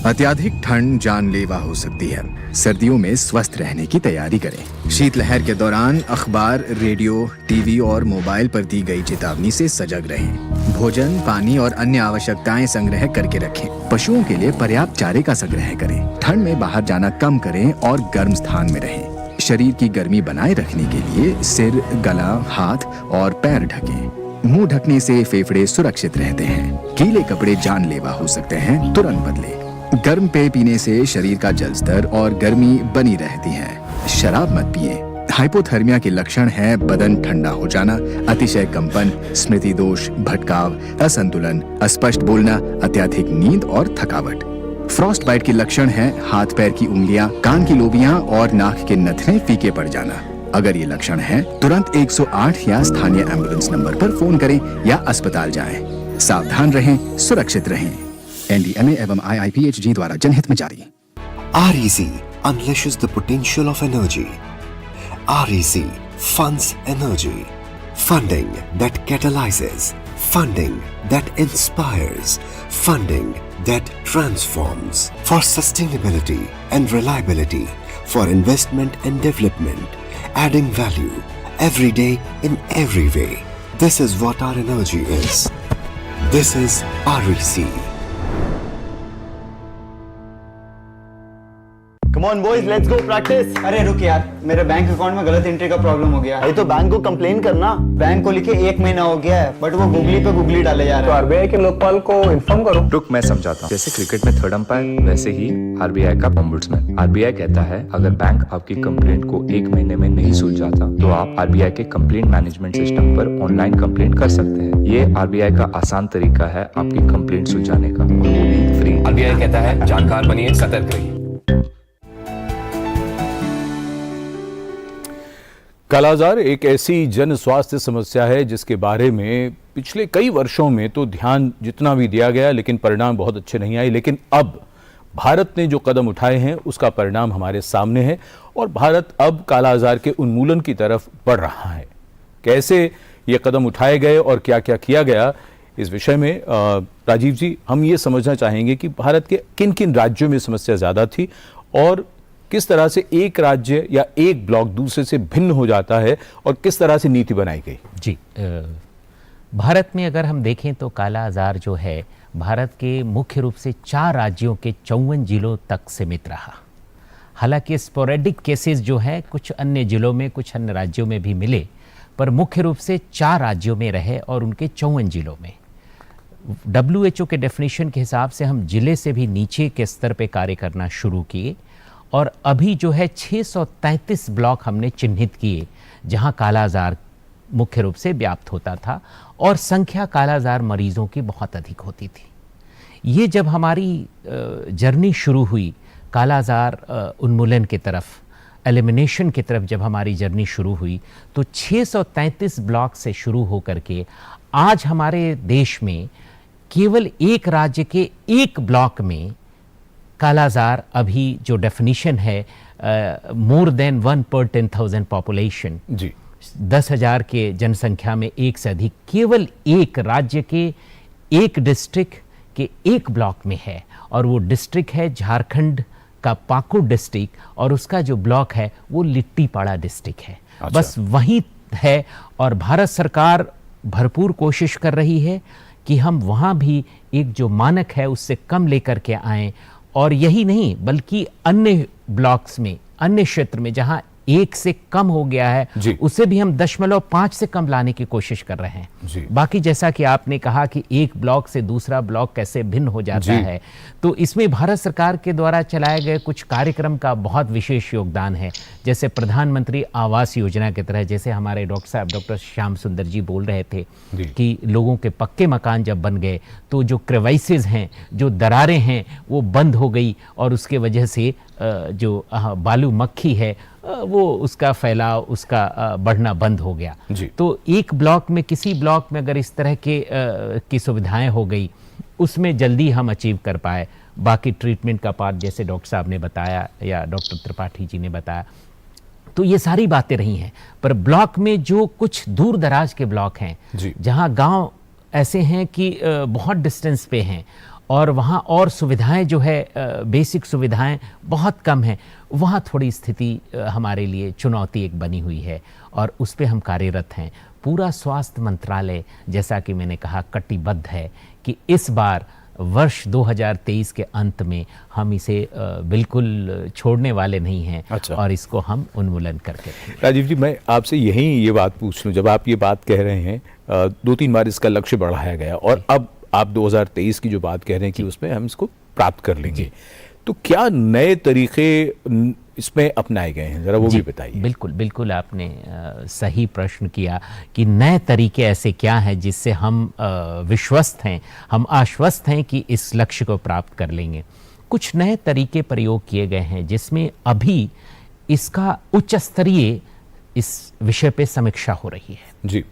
S5: अत्यधिक ठंड जानलेवा हो सकती है। सर्दियों में स्वस्थ रहने की तैयारी करें। शीतलहर के दौरान अखबार, रेडियो, टीवी और मोबाइल पर दी गई चेतावनी से सजग रहें। भोजन, पानी और अन्य आवश्यकताएं संग्रह करके रखें। पशुओं के लिए पर्याप्त चारे का संग्रह करें। ठंड में बाहर जाना कम करें और गर्म स्थान में रहें। शरीर की गर्मी बनाए रखने के लिए सिर, गला, हाथ और पैर ढकें। मुंह ढकने से फेफड़े सुरक्षित रहते हैं। गीले कपड़े जानलेवा हो सकते हैं, तुरंत बदलें। गर्म पेय पीने से शरीर का जल स्तर और गर्मी बनी रहती है। शराब मत पिए। हाइपोथर्मिया के लक्षण है बदन ठंडा हो जाना, अतिशय कंपन, स्मृति दोष, भटकाव, असंतुलन, अस्पष्ट बोलना, अत्यधिक नींद और थकावट। फ्रॉस्ट बाइट के लक्षण है हाथ पैर की उंगलियां, कान की लोबियां और नाक के नथने फीके पड़ जाना। अगर ये लक्षण है, तुरंत 108 या स्थानीय एम्बुलेंस नंबर पर फोन करें या अस्पताल जाएं। सावधान रहें, सुरक्षित रहें। NDMA एवं IIPHG द्वारा जनहित में जारी।
S6: REC unleashes the potential of energy. REC funds energy. Funding that catalyzes. Funding that inspires. Funding that transforms. For sustainability and reliability. For investment and development. Adding value every day in every way. This is what our energy is. This is REC.
S7: Come on boys, let's go practice.
S8: अरे रुक यार, मेरे bank account में गलत entry का problem हो गया।
S7: अरे तो बैंक को कंप्लेन करना।
S8: बैंक को लिखे 1 महीना हो गया है, बट वो गूगली पे गूगली डाले जा
S7: तो
S8: रहा है।
S7: आरबीआई के लोकपाल को इन्फॉर्म करो।
S9: रुक, मैं समझाता हूँ। जैसे क्रिकेट में थर्ड अंपायर, वैसे ही आरबीआई का ओम्बुड्समैन। आरबीआई कहता है अगर बैंक आपकी कंप्लेंट को 1 महीने में नहीं सुलझाता तो आप आरबीआई के कंप्लेंट मैनेजमेंट सिस्टम पर ऑनलाइन कंप्लेंट कर सकते हैं। ये आरबीआई का आसान तरीका है आपकी कंप्लेंट सुलझाने का, वो भी फ्री।
S10: आरबीआई कहता है जानकार बनिए, सतर्क रहिए।
S1: कालाजार एक ऐसी जन स्वास्थ्य समस्या है जिसके बारे में पिछले कई वर्षों में तो ध्यान जितना भी दिया गया, लेकिन परिणाम बहुत अच्छे नहीं आए। लेकिन अब भारत ने जो कदम उठाए हैं उसका परिणाम हमारे सामने है और भारत अब कालाजार के उन्मूलन की तरफ बढ़ रहा है। कैसे ये कदम उठाए गए और क्या क्या किया गया, इस विषय में राजीव जी, हम ये समझना चाहेंगे कि भारत के किन किन राज्यों में समस्या ज़्यादा थी और किस तरह से एक राज्य या एक ब्लॉक दूसरे से भिन्न हो जाता है और किस तरह से नीति बनाई गई।
S2: जी, भारत में अगर हम देखें तो काला आजार जो है भारत के मुख्य रूप से 4 राज्यों के 54 जिलों तक सीमित रहा। हालांकि स्पोरेडिक केसेस जो हैं कुछ अन्य जिलों में, कुछ अन्य राज्यों में भी मिले, पर मुख्य रूप से 4 राज्यों में रहे और उनके 54 जिलों में। WHO के डेफिनेशन के हिसाब से हम जिले से भी नीचे के स्तर पे कार्य करना शुरू किए और अभी जो है 633 ब्लॉक हमने चिन्हित किए जहां कालाजार मुख्य रूप से व्याप्त होता था और संख्या कालाजार मरीजों की बहुत अधिक होती थी। ये जब हमारी जर्नी शुरू हुई कालाजार उन्मूलन की तरफ, एलिमिनेशन की तरफ जब हमारी जर्नी शुरू हुई तो 633 ब्लॉक से शुरू होकर के आज हमारे देश में केवल एक राज्य के एक ब्लॉक में कालाजार अभी जो डेफिनेशन है मोर देन 1 per 10,000 पॉपुलेशन, जी 10,000 के जनसंख्या में एक से अधिक केवल एक राज्य के एक डिस्ट्रिक्ट के एक ब्लॉक में है और वो डिस्ट्रिक्ट है झारखंड का पाकुड़ डिस्ट्रिक्ट और उसका जो ब्लॉक है वो लिट्टीपाड़ा डिस्ट्रिक्ट है। अच्छा। बस वहीं है और भारत सरकार भरपूर कोशिश कर रही है कि हम वहाँ भी एक जो मानक है उससे कम लेकर के आएँ और यही नहीं बल्कि अन्य ब्लॉक्स में, अन्य क्षेत्र में जहाँ 1 से कम हो गया है, उसे भी हम 0.5 से कम लाने की कोशिश कर रहे हैं। बाकी जैसा कि आपने कहा कि एक ब्लॉक से दूसरा ब्लॉक कैसे भिन्न हो जाता है, तो इसमें भारत सरकार के द्वारा चलाए गए कुछ कार्यक्रम का बहुत विशेष योगदान है। जैसे प्रधानमंत्री आवास योजना के तहत, जैसे हमारे डॉक्टर साहब डॉक्टर श्याम सुंदर जी बोल रहे थे कि लोगों के पक्के मकान जब बन गए तो जो क्रेवाइसेस हैं, जो दरारें हैं, वो बंद हो गई और उसके वजह से जो बालू मक्खी है वो उसका फैलाव, उसका बढ़ना बंद हो गया। तो एक ब्लॉक में, किसी ब्लॉक में अगर इस तरह के की सुविधाएं हो गई, उसमें जल्दी हम अचीव कर पाए। बाकी ट्रीटमेंट का पार्ट जैसे डॉक्टर साहब ने बताया या डॉक्टर त्रिपाठी जी ने बताया, तो ये सारी बातें रही हैं। पर ब्लॉक में जो कुछ दूर दराज के ब्लॉक हैं, जहां गांव ऐसे हैं कि बहुत डिस्टेंस पे हैं और वहाँ और सुविधाएं जो है बेसिक सुविधाएं बहुत कम हैं, वहाँ थोड़ी स्थिति हमारे लिए चुनौती एक बनी हुई है और उस पे हम कार्यरत हैं। पूरा स्वास्थ्य मंत्रालय, जैसा कि मैंने कहा, कटिबद्ध है कि इस बार वर्ष 2023 के अंत में हम इसे बिल्कुल छोड़ने वाले नहीं हैं। और इसको हम उन्मूलन करके रहेंगे।
S1: राजीव जी, मैं आपसे यही ये बात पूछ लूँ, जब आप ये बात कह रहे हैं 2-3 बार इसका लक्ष्य बढ़ाया गया और अब आप 2023 की जो बात कह रहे हैं कि उसमें हम इसको प्राप्त कर लेंगे, तो क्या नए तरीके इसमें अपनाए गए हैं, जरा वो भी बताइए।
S2: बिल्कुल बिल्कुल, आपने सही प्रश्न किया कि नए तरीके ऐसे क्या हैं जिससे हम विश्वस्त हैं, हम आश्वस्त हैं कि इस लक्ष्य को प्राप्त कर लेंगे। कुछ नए तरीके प्रयोग किए गए हैं जिसमें अभी इसका उच्च स्तरीय इस विषय पे समीक्षा हो रही है।
S1: जी,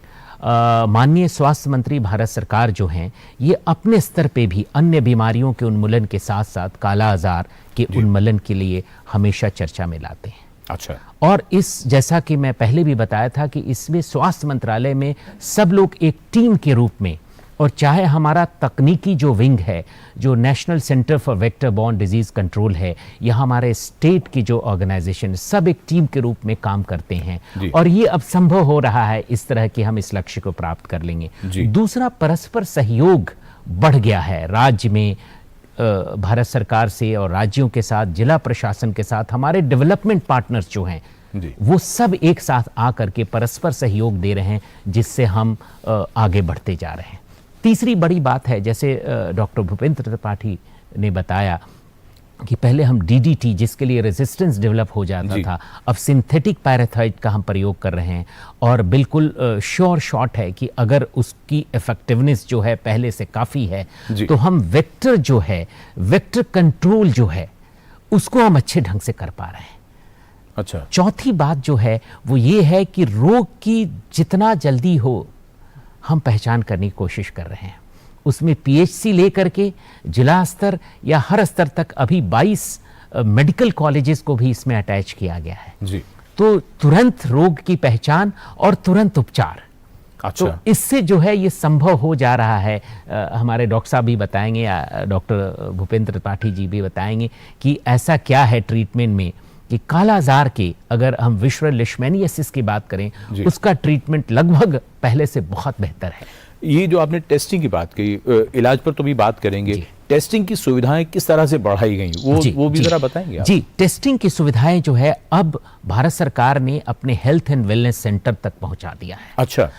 S2: माननीय स्वास्थ्य मंत्री भारत सरकार जो हैं, ये अपने स्तर पे भी अन्य बीमारियों के उन्मूलन के साथ साथ काला आजार के उन्मूलन के लिए हमेशा चर्चा में लाते हैं।
S1: अच्छा।
S2: और इस, जैसा कि मैं पहले भी बताया था कि इसमें स्वास्थ्य मंत्रालय में सब लोग एक टीम के रूप में, और चाहे हमारा तकनीकी जो विंग है, जो national centre for vector borne disease control है, या हमारे स्टेट की जो ऑर्गेनाइजेशन, सब एक टीम के रूप में काम करते हैं और ये अब संभव हो रहा है इस तरह कि हम इस लक्ष्य को प्राप्त कर लेंगे। दूसरा, परस्पर सहयोग बढ़ गया है राज्य में, भारत सरकार से और राज्यों के साथ, जिला प्रशासन के साथ, हमारे डेवलपमेंट पार्टनर्स जो हैं वो सब एक साथ आकर के परस्पर सहयोग दे रहे हैं, जिससे हम आगे बढ़ते जा रहे हैं। तीसरी बड़ी बात है, जैसे डॉक्टर भूपेंद्र त्रिपाठी ने बताया कि पहले हम डीडीटी, जिसके लिए रेजिस्टेंस डेवलप हो जाता था, अब सिंथेटिक पैराथाइट का हम प्रयोग कर रहे हैं और बिल्कुल श्योर शॉट है कि अगर उसकी इफेक्टिवनेस जो है पहले से काफ़ी है, तो हम वेक्टर जो है, वेक्टर कंट्रोल जो है, उसको हम अच्छे ढंग से कर पा रहे हैं।
S1: अच्छा।
S2: चौथी बात जो है वो ये है कि रोग की जितना जल्दी हो हम पहचान करने की कोशिश कर रहे हैं। उसमें पीएचसी लेकर के जिला स्तर या हर स्तर तक अभी 22 मेडिकल कॉलेजेस को भी इसमें अटैच किया गया है।
S1: जी।
S2: तो तुरंत रोग की पहचान और तुरंत उपचार।
S1: अच्छा।
S2: तो इससे जो है ये संभव हो जा रहा है। हमारे डॉक्टर साहब भी बताएंगे या डॉक्टर भूपेंद्र त्रिपाठी जी भी बताएंगे कि ऐसा क्या है ट्रीटमेंट में कि कालाजार के, अगर हम विश्व लिशमैनियासिस की बात करें, उसका ट्रीटमेंट लगभग पहले से बहुत बेहतर है।
S1: ये जो आपने टेस्टिंग की बात की, इलाज पर तो भी बात करेंगे, टेस्टिंग की सुविधाएं किस तरह से बढ़ाई गई वो भी जरा बताएंगे आप?
S2: जी, टेस्टिंग की सुविधाएं जो है अब भारत सरकार ने अपने हेल्थ एंड वेलनेस सेंटर तक पहुंचा दिया है।
S1: अच्छा।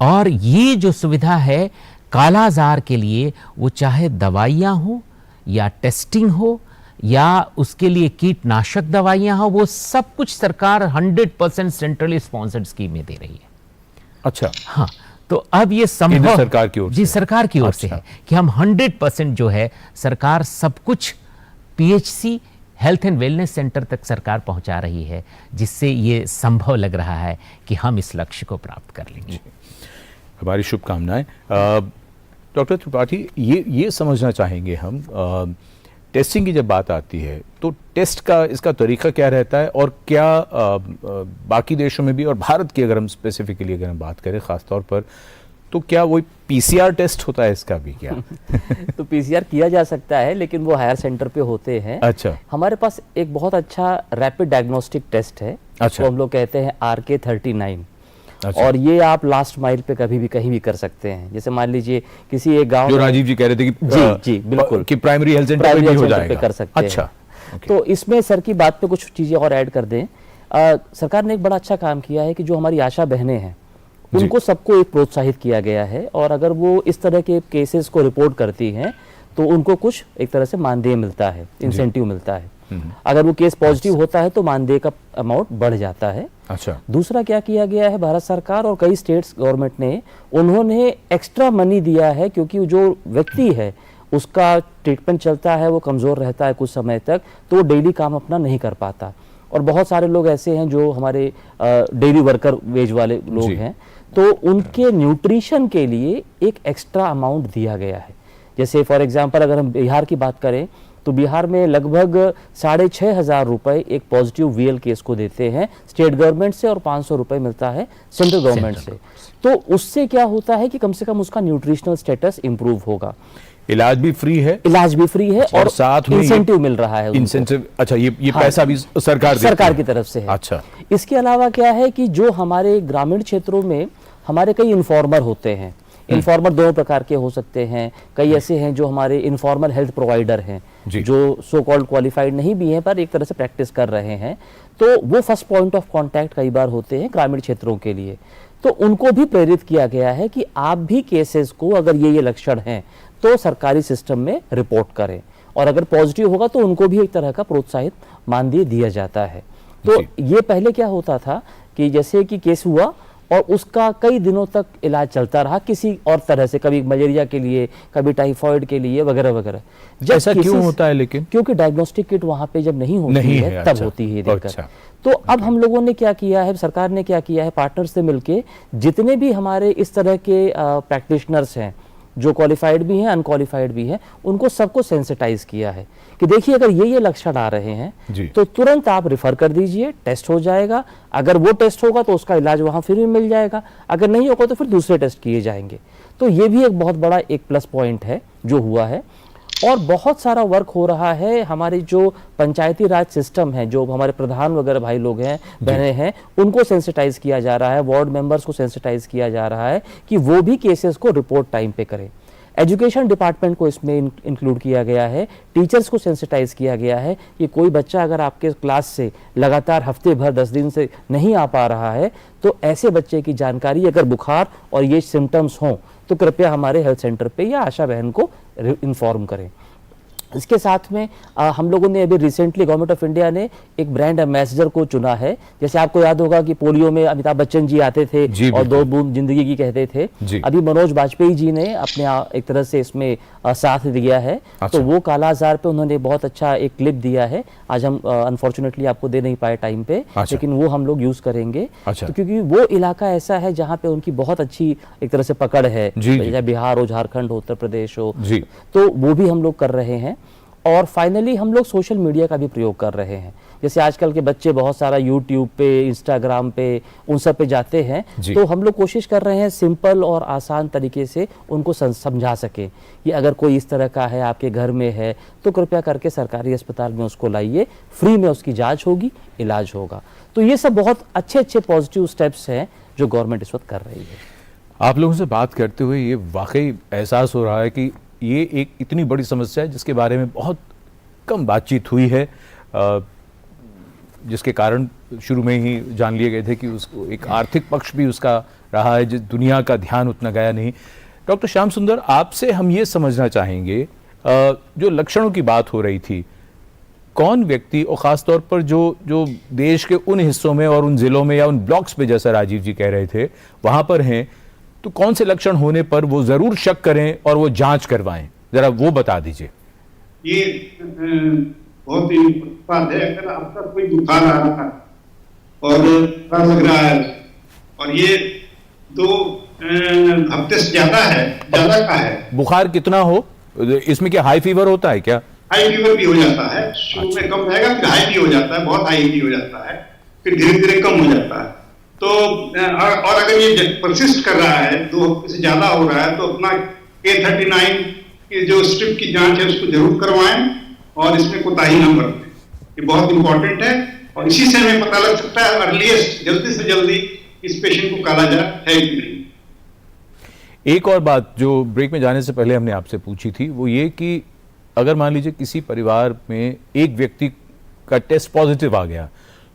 S2: और ये जो सुविधा है कालाजार के लिए, वो चाहे दवाइयां हो या टेस्टिंग हो या उसके लिए कीटनाशक दवाइयां हो, वो सब कुछ सरकार 100% सेंट्रली स्पॉन्सर्ड स्कीम में दे रही है।
S1: अच्छा।
S2: हाँ, तो अब ये संभव
S1: सरकार की ओर से,
S2: जी सरकार की ओर से है कि हम 100% जो है सरकार सब कुछ PHC, health and wellness centre तक सरकार पहुंचा रही है, जिससे ये संभव लग रहा है कि हम इस लक्ष्य को प्राप्त कर लेंगे।
S1: हमारी शुभकामनाएं। डॉक्टर त्रिपाठी, ये समझना चाहेंगे हम, टेस्टिंग की जब बात आती है तो टेस्ट का इसका तरीका क्या रहता है और क्या बाकी देशों में भी, और भारत की अगर हम स्पेसिफिकली अगर हम बात करें खास तौर पर, तो क्या वही पीसीआर टेस्ट होता है इसका भी क्या?
S3: तो पीसीआर किया जा सकता है, लेकिन वो हायर सेंटर पे होते हैं।
S1: अच्छा।
S3: हमारे पास एक बहुत अच्छा रैपिड डायग्नोस्टिक टेस्ट है।
S1: अच्छा।
S3: तो हम लोग कहते हैं RK39। अच्छा। और ये आप लास्ट माइल पे कभी भी कहीं भी कर सकते हैं। जैसे मान लीजिए किसी एक गांव,
S1: जो राजीव जी कह रहे थे कि
S3: जी बिल्कुल,
S1: कि प्राइमरी हेल्थ सेंटर पे भी हो जाएगा।
S3: कर सकते
S1: अच्छा।
S3: हैं। तो इसमें सर की बात पे कुछ चीजें और ऐड कर दें। सरकार ने एक बड़ा अच्छा काम किया है कि जो हमारी आशा बहनें हैं उनको सबको एक प्रोत्साहित किया गया है, और अगर वो इस तरह के केसेस को रिपोर्ट करती हैं तो उनको कुछ एक तरह से मानदेय मिलता है, इंसेंटिव मिलता है। अगर वो केस पॉजिटिव होता है तो मानदेय का अमाउंट बढ़ जाता है।
S1: अच्छा,
S3: दूसरा क्या किया गया है, भारत सरकार और कई स्टेट्स गवर्नमेंट ने उन्होंने एक्स्ट्रा मनी दिया है, क्योंकि जो व्यक्ति है उसका ट्रीटमेंट चलता है, वो कमज़ोर रहता है कुछ समय तक, तो वो डेली काम अपना नहीं कर पाता। और बहुत सारे लोग ऐसे हैं जो हमारे डेली वर्कर वेज वाले लोग हैं, तो उनके न्यूट्रिशन के लिए एक एक्स्ट्रा अमाउंट दिया गया है। जैसे फॉर एग्जांपल अगर हम बिहार की बात करें तो बिहार में लगभग 6,500 रुपए एक पॉजिटिव वीएल केस को देते हैं स्टेट गवर्नमेंट से, और 500 रुपए मिलता है सेंट्रल गवर्नमेंट से। तो उससे क्या होता है कि कम से कम उसका न्यूट्रिशनल स्टेटस इंप्रूव होगा।
S1: इलाज भी फ्री है,
S3: और
S1: साथ में
S3: इंसेंटिव मिल रहा है,
S1: इंसेंटिव। अच्छा, ये पैसा भी सरकार
S3: की तरफ से है।
S1: अच्छा,
S3: इसके अलावा क्या है कि जो हमारे ग्रामीण क्षेत्रों में हमारे कई इन्फॉर्मर होते हैं, इन्फॉर्मर दो प्रकार के हो सकते हैं। कई ऐसे हैं जो हमारे इन्फॉर्मल हेल्थ प्रोवाइडर हैं, जो सो कॉल्ड क्वालिफाइड नहीं भी हैं पर एक तरह से प्रैक्टिस कर रहे हैं, तो वो फर्स्ट पॉइंट ऑफ कांटेक्ट कई बार होते हैं ग्रामीण क्षेत्रों के लिए। तो उनको भी प्रेरित किया गया है कि आप भी केसेस को, अगर ये लक्षण हैं तो सरकारी सिस्टम में रिपोर्ट करें, और अगर पॉजिटिव होगा तो उनको भी एक तरह का प्रोत्साहित मानदेय दिया जाता है। तो ये पहले क्या होता था कि जैसे कि केस हुआ और उसका कई दिनों तक इलाज चलता रहा किसी और तरह से, कभी मलेरिया के लिए, कभी टाइफाइड के लिए, वगैरह वगैरह।
S1: ऐसा क्यों होता है? लेकिन
S3: क्योंकि डायग्नोस्टिक किट वहां पे जब नहीं होती है तब होती है दिक्कत।
S1: अच्छा।
S3: तो अब हम लोगों ने क्या किया है, सरकार ने क्या किया है, पार्टनर से मिलके जितने भी हमारे इस तरह के प्रैक्टिशनर्स हैं, जो क्वालिफाइड भी हैं, अनक्वालिफाइड भी हैं, उनको सबको सेंसिटाइज किया है कि देखिए अगर ये लक्षण आ रहे हैं तो तुरंत आप रिफर कर दीजिए, टेस्ट हो जाएगा। अगर वो टेस्ट होगा तो उसका इलाज वहां फ्री में मिल जाएगा, अगर नहीं होगा तो फिर दूसरे टेस्ट किए जाएंगे। तो ये भी एक बहुत बड़ा एक प्लस पॉइंट है जो हुआ है। और बहुत सारा वर्क हो रहा है, हमारी जो पंचायती राज सिस्टम है, जो हमारे प्रधान वगैरह भाई लोग हैं, बहनें हैं, उनको सेंसिटाइज किया जा रहा है, वार्ड मेंबर्स को सेंसिटाइज किया जा रहा है कि वो भी केसेस को रिपोर्ट टाइम पे करें। एजुकेशन डिपार्टमेंट को इसमें इंक्लूड किया गया है, टीचर्स को सेंसिटाइज किया गया है कि कोई बच्चा अगर आपके क्लास से लगातार हफ्ते भर 10 दिन से नहीं आ पा रहा है तो ऐसे बच्चे की जानकारी, अगर बुखार और ये सिम्टम्स हों तो कृपया हमारे हेल्थ सेंटर पे या आशा बहन को इन्फॉर्म करें। इसके साथ में हम लोगों ने अभी रिसेंटली गवर्नमेंट ऑफ इंडिया ने एक ब्रांड एम्बेसडर को चुना है। जैसे आपको याद होगा कि पोलियो में अमिताभ बच्चन जी आते थे और 2 बूंद जिंदगी की कहते थे। अभी मनोज बाजपेयी जी ने अपने एक तरह से इसमें साथ दिया है। तो वो काला आजार पे उन्होंने बहुत अच्छा एक क्लिप दिया है। आज हम अनफॉर्चुनेटली आपको दे नहीं पाए टाइम पे, लेकिन वो हम लोग यूज करेंगे। तो क्योंकि वो इलाका ऐसा है जहाँ पे उनकी बहुत अच्छी एक तरह से पकड़ है, चाहे बिहार हो, झारखंड हो, उत्तर प्रदेश हो, तो वो भी हम लोग कर रहे हैं। और फाइनली हम लोग सोशल मीडिया का भी प्रयोग कर रहे हैं। जैसे आजकल के बच्चे बहुत सारा यूट्यूब पे, इंस्टाग्राम पे, उन सब पे जाते हैं, तो हम लोग कोशिश कर रहे हैं सिंपल और आसान तरीके से उनको समझा सके कि अगर कोई इस तरह का है, आपके घर में है, तो कृपया करके सरकारी अस्पताल में उसको लाइए, फ्री में उसकी जांच होगी, इलाज होगा। तो ये सब बहुत अच्छे पॉजिटिव स्टेप्स हैं जो गवर्नमेंट इस वक्त कर रही है।
S1: आप लोगों से बात करते हुए ये वाकई एहसास हो रहा है कि ये एक इतनी बड़ी समस्या है जिसके बारे में बहुत कम बातचीत हुई है, जिसके कारण शुरू में ही जान लिए गए थे कि उसको एक आर्थिक पक्ष भी उसका रहा है, जिस दुनिया का ध्यान उतना गया नहीं। डॉक्टर श्याम सुंदर, आपसे हम ये समझना चाहेंगे, जो लक्षणों की बात हो रही थी, कौन व्यक्ति, और ख़ास तौर पर जो देश के उन हिस्सों में और उन ज़िलों में या उन ब्लॉक्स पे, जैसा राजीव जी कह रहे थे, वहाँ पर हैं, तो कौन से लक्षण होने पर वो जरूर शक करें और वो जांच करवाएं, जरा वो बता दीजिए।
S4: ये बहुत ही बात है। अगर आपका कोई बुखार आ रहा है और लग रहा है और ये 2 हफ्ते से ज्यादा का है, बुखार
S1: कितना हो, इसमें क्या हाई फीवर होता है क्या?
S4: हाई फीवर भी हो जाता है, शुरू में कम रहेगा, फिर हाई भी हो जाता है, बहुत हाई भी हो जाता है, फिर धीरे धीरे कम हो जाता है। तो और अगर ये परसिस्ट कर रहा है, 2 हफ्ते से ज्यादा हो रहा है, तो अपना K39 की जो स्ट्रिप की जांच है उसको जरूर करवाएं और इसमें कोताही न बरतें। ये बहुत इंपॉर्टेंट है और इसी से हमें पता लग सकता है अर्लीस्ट, जल्दी से जल्दी इस पेशेंट को काला जार है कि नहीं।
S1: एक और बात जो ब्रेक में जाने से पहले हमने आपसे पूछी थी, वो ये कि अगर मान लीजिए किसी परिवार में एक व्यक्ति का टेस्ट पॉजिटिव आ गया,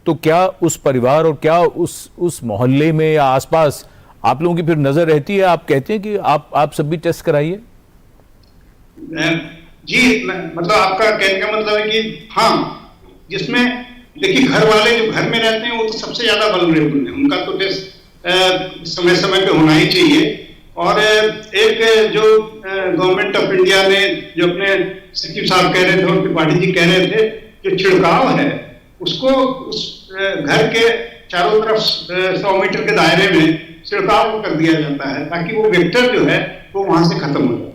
S1: तो क्या उस परिवार और क्या उस मोहल्ले में या आसपास आप लोगों की फिर नजर रहती है? आप कहते हैं कि आप सब भी टेस्ट कराइए?
S4: जी, मतलब आपका कहने का मतलब है कि हाँ, जिसमें देखिए घर वाले जो घर में रहते हैं वो तो सबसे ज्यादा वल्नरेबल है, उनका तो टेस्ट समय समय पे होना ही चाहिए। और एक जो गवर्नमेंट ऑफ इंडिया ने जो अपने सचिव साहब कह रहे थे और त्रिपाठी जी कह रहे थे, जो छिड़काव है उसको उस घर के चारों तरफ 100 मीटर के दायरे में छिड़काव कर दिया जाता है ताकि वो वेक्टर जो है वो वहां से खत्म हो जाए।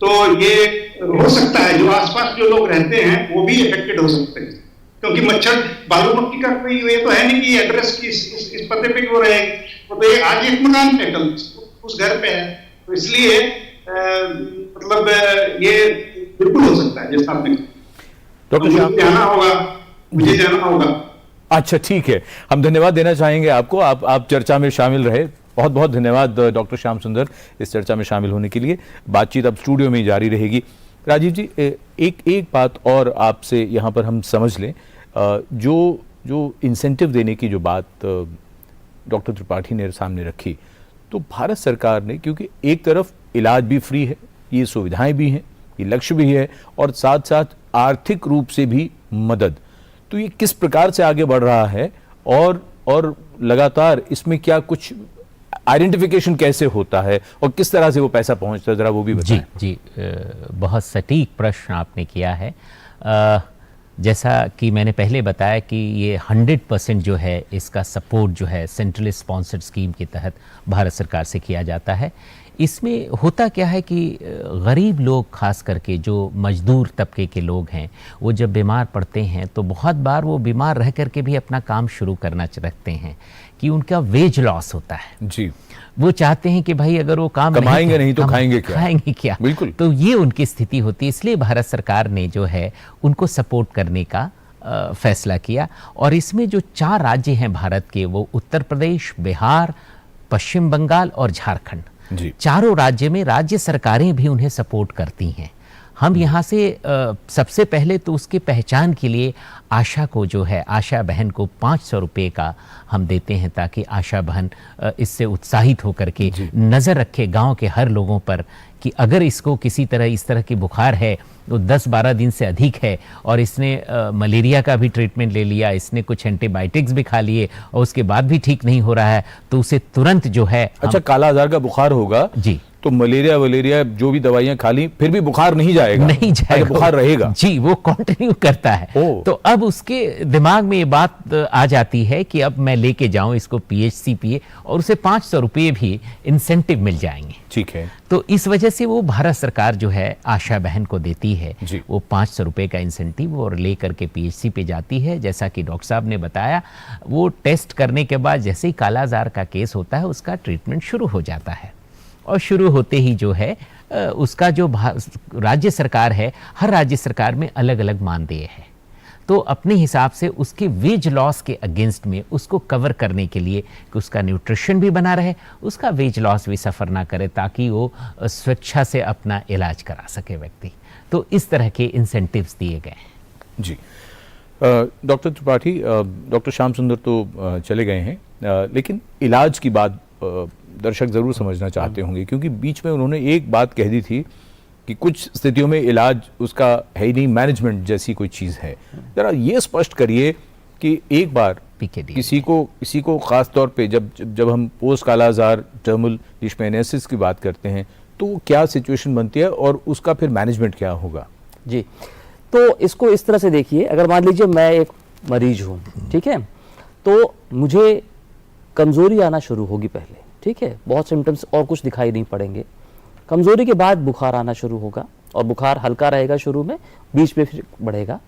S4: तो ये हो सकता है जो आसपास जो लोग रहते हैं वो भी इफेक्टेड हो सकते हैं, क्योंकि मच्छर बालू मक्खी का कोई ये तो है नहीं कि एड्रेस की इस पते पे क्यों रहे, वो तो ये आज एक मकान पे कल उस घर पे है, तो इसलिए मतलब ये बिल्कुल हो सकता है जैसा आपने
S1: डॉक्टर श्याम,
S4: मुझे जाना होगा।
S1: अच्छा, ठीक है, हम धन्यवाद देना चाहेंगे आपको, आप चर्चा में शामिल रहे। बहुत बहुत धन्यवाद डॉक्टर श्याम सुंदर इस चर्चा में शामिल होने के लिए। बातचीत अब स्टूडियो में ही जारी रहेगी। राजीव जी, एक बात और आपसे यहाँ पर हम समझ लें, जो इंसेंटिव देने की जो बात डॉक्टर त्रिपाठी ने सामने रखी, तो भारत सरकार ने, क्योंकि एक तरफ इलाज भी फ्री है, ये सुविधाएं भी हैं, ये लक्ष्य भी है, और साथ साथ आर्थिक रूप से भी मदद, तो ये किस प्रकार से आगे बढ़ रहा है और लगातार इसमें क्या कुछ आइडेंटिफिकेशन कैसे होता है और किस तरह से वो पैसा पहुंचता है, जरा वो भी बताएं।
S2: जी, बहुत सटीक प्रश्न आपने किया है। जैसा कि मैंने पहले बताया कि ये 100% जो है इसका सपोर्ट जो है सेंट्रल स्पॉन्सर्ड स्कीम के तहत भारत सरकार से किया जाता है। इसमें होता क्या है कि गरीब लोग, खास करके जो मजदूर तबके के लोग हैं, वो जब बीमार पड़ते हैं तो बहुत बार वो बीमार रह करके भी अपना काम शुरू करना चाहते हैं कि उनका वेज लॉस होता है।
S1: जी,
S2: वो चाहते हैं कि भाई अगर वो काम
S1: कमाएंगे नहीं तो खाएंगे क्या? बिल्कुल।
S2: तो ये उनकी स्थिति होती है, इसलिए भारत सरकार ने जो है उनको सपोर्ट करने का फैसला किया। और इसमें जो 4 राज्य हैं भारत के, वो उत्तर प्रदेश, बिहार, पश्चिम बंगाल और झारखंड, चारों राज्य में राज्य सरकारें भी उन्हें सपोर्ट करती हैं। हम यहाँ से सबसे पहले तो उसके पहचान के लिए आशा को जो है, आशा बहन को 500 रुपये का हम देते हैं, ताकि आशा बहन इससे उत्साहित होकर के नज़र रखे गांव के हर लोगों पर कि अगर इसको किसी तरह इस तरह की बुखार है, वो 10-12 दिन से अधिक है और इसने मलेरिया का भी ट्रीटमेंट ले लिया, इसने कुछ एंटीबायोटिक्स भी खा लिए और उसके बाद भी ठीक नहीं हो रहा है, तो उसे तुरंत जो है।
S1: अच्छा, काला आजार का बुखार होगा
S2: जी,
S1: तो मलेरिया जो भी दवाइयां खा ली फिर भी बुखार नहीं जाएगा? बुखार रहेगा
S2: जी, वो कंटिन्यू करता है। तो अब उसके दिमाग में ये बात आ जाती है कि अब मैं लेके जाऊं इसको PHCPA और उसे 500 रुपये भी इंसेंटिव मिल जाएंगे।
S1: ठीक है,
S2: तो इस वजह से वो भारत सरकार जो है आशा बहन को देती है वो 500 रुपये का इंसेंटिव और ले करके PHC पे जाती है। जैसा कि डॉक्टर साहब ने बताया, वो टेस्ट करने के बाद जैसे ही कालाजार का केस होता है उसका ट्रीटमेंट शुरू हो जाता है। और शुरू होते ही जो है उसका जो राज्य सरकार है, हर राज्य सरकार में अलग अलग मानदेय है, तो अपने हिसाब से उसके वेज लॉस के अगेंस्ट में उसको कवर करने के लिए कि उसका न्यूट्रिशन भी बना रहे, उसका वेज लॉस भी सफ़र ना करे, ताकि वो स्वेच्छा से अपना इलाज करा सके व्यक्ति। तो इस तरह के इंसेंटिव्स दिए गए हैं।
S1: जी, डॉक्टर त्रिपाठी, डॉक्टर श्याम सुंदर तो चले गए हैं, लेकिन इलाज की बात दर्शक जरूर समझना चाहते होंगे, क्योंकि बीच में उन्होंने एक बात कह दी थी कि कुछ स्थितियों में इलाज उसका है ही नहीं, मैनेजमेंट जैसी कोई चीज़ है। जरा ये स्पष्ट करिए कि एक बार किसी को खास तौर पे जब हम पोस्ट कालाजार टर्मिनल लिशमैनियासिस की बात करते हैं तो क्या सिचुएशन बनती है और उसका फिर मैनेजमेंट क्या होगा?
S3: जी, तो इसको इस तरह से देखिए, अगर मान लीजिए मैं एक मरीज हूँ, ठीक है, तो मुझे कमज़ोरी आना शुरू होगी पहले, ठीक है, बहुत सिम्टम्स और कुछ दिखाई नहीं पड़ेंगे। कमज़ोरी के बाद बुखार आना शुरू होगा और बुखार हल्का रहेगा शुरू में, बीच में फिर बढ़ेगा।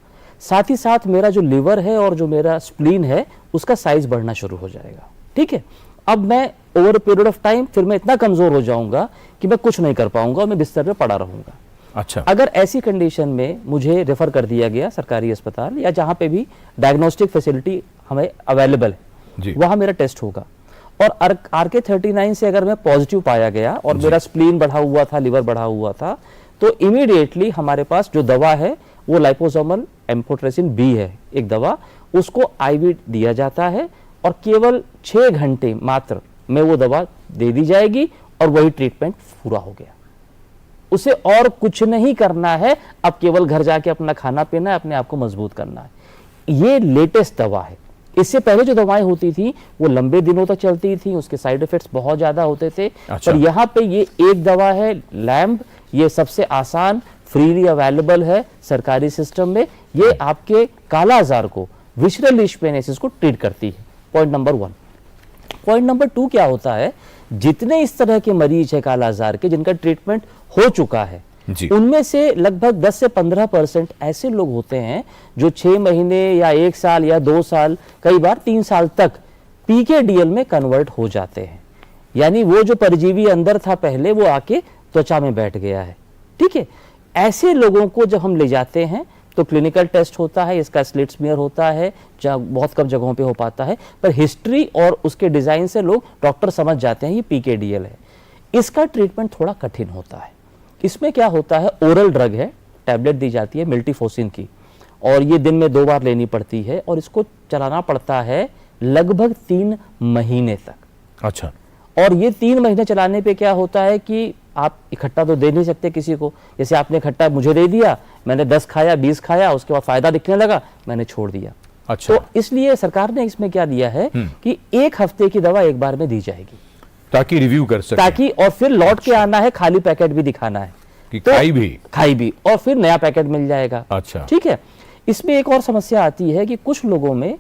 S3: साथ ही साथ मेरा जो लिवर है और जो मेरा स्प्लीन है उसका साइज बढ़ना शुरू हो जाएगा, ठीक है। अब मैं ओवर पीरियड ऑफ टाइम फिर मैं इतना कमज़ोर हो जाऊंगा कि मैं कुछ नहीं कर पाऊंगा और मैं बिस्तर पे पड़ा रहूंगा।
S1: अच्छा,
S3: अगर ऐसी कंडीशन में मुझे रेफर कर दिया गया सरकारी अस्पताल या जहां पे भी डायग्नोस्टिक फैसिलिटी हमें अवेलेबल है, वहां मेरा टेस्ट होगा और RK39 से अगर मैं पॉजिटिव पाया गया और मेरा स्प्लीन बढ़ा हुआ था, लिवर बढ़ा हुआ था, तो इमीडिएटली हमारे पास जो दवा है वो लाइपोसोमल एम्फोटेरेसिन B है, एक दवा, उसको आईवी दिया जाता है और केवल 6 घंटे मात्र में वो दवा दे दी जाएगी और वही ट्रीटमेंट पूरा हो गया। उसे और कुछ नहीं करना है, अब केवल घर जाके अपना खाना पीना है, अपने आप को मजबूत करना है। ये लेटेस्ट दवा है। इससे पहले जो दवाएं होती थी वो लंबे दिनों तक चलती थी, उसके साइड इफेक्ट्स बहुत ज्यादा होते थे।
S1: अच्छा।
S3: पर यहाँ पे ये एक दवा है लैम्ब, ये सबसे आसान, फ्रीली अवेलेबल है सरकारी सिस्टम में। ये आपके काला आजार को, विसरल लीशमैनियासिस को ट्रीट करती है। Point number 1। पॉइंट नंबर 2 क्या होता है, जितने इस तरह के मरीज है काला आजार के जिनका ट्रीटमेंट हो चुका है, उनमें से लगभग 10 से 15% ऐसे लोग होते हैं जो 6 महीने या 1 साल या 2 साल, कई बार 3 साल तक पीकेडीएल में कन्वर्ट हो जाते हैं। यानी वो जो परजीवी अंदर था पहले, वो आके त्वचा में बैठ गया है। ठीक है, ऐसे लोगों को जब हम ले जाते हैं तो क्लिनिकल टेस्ट होता है, इसका स्लिट स्मीयर होता है, बहुत कम जगहों पे हो पाता है, पर हिस्ट्री और उसके डिजाइन से लोग, डॉक्टर समझ जाते हैं ये पीकेडीएल है। इसका ट्रीटमेंट थोड़ा कठिन होता है। इसमें क्या होता है, ओरल ड्रग है, टैबलेट दी जाती है मिल्टीफोसिन की, और ये दिन में 2 बार लेनी पड़ती है और इसको चलाना पड़ता है लगभग 3 महीने तक।
S1: अच्छा।
S3: और ये 3 महीने चलाने पे क्या होता है कि आप इकट्ठा तो दे नहीं सकते किसी को। जैसे आपने इकट्ठा मुझे दे दिया, मैंने 10 खाया, 20 खाया, उसके बाद फायदा दिखने लगा, मैंने छोड़ दिया।
S1: अच्छा।
S3: तो इसलिए सरकार ने इसमें क्या दिया है कि 1 हफ्ते की दवा एक बार में दी जाएगी,
S1: ताकि रिव्यू कर सके,
S3: ताकि, और फिर लौट के आना है, खाली पैकेट भी दिखाना है
S1: कि
S3: तो
S1: खाई भी
S3: और फिर नया पैकेट मिल जाएगा।
S1: अच्छा।
S3: ठीक है। इसमें एक और समस्या आती है कि कुछ लोगों में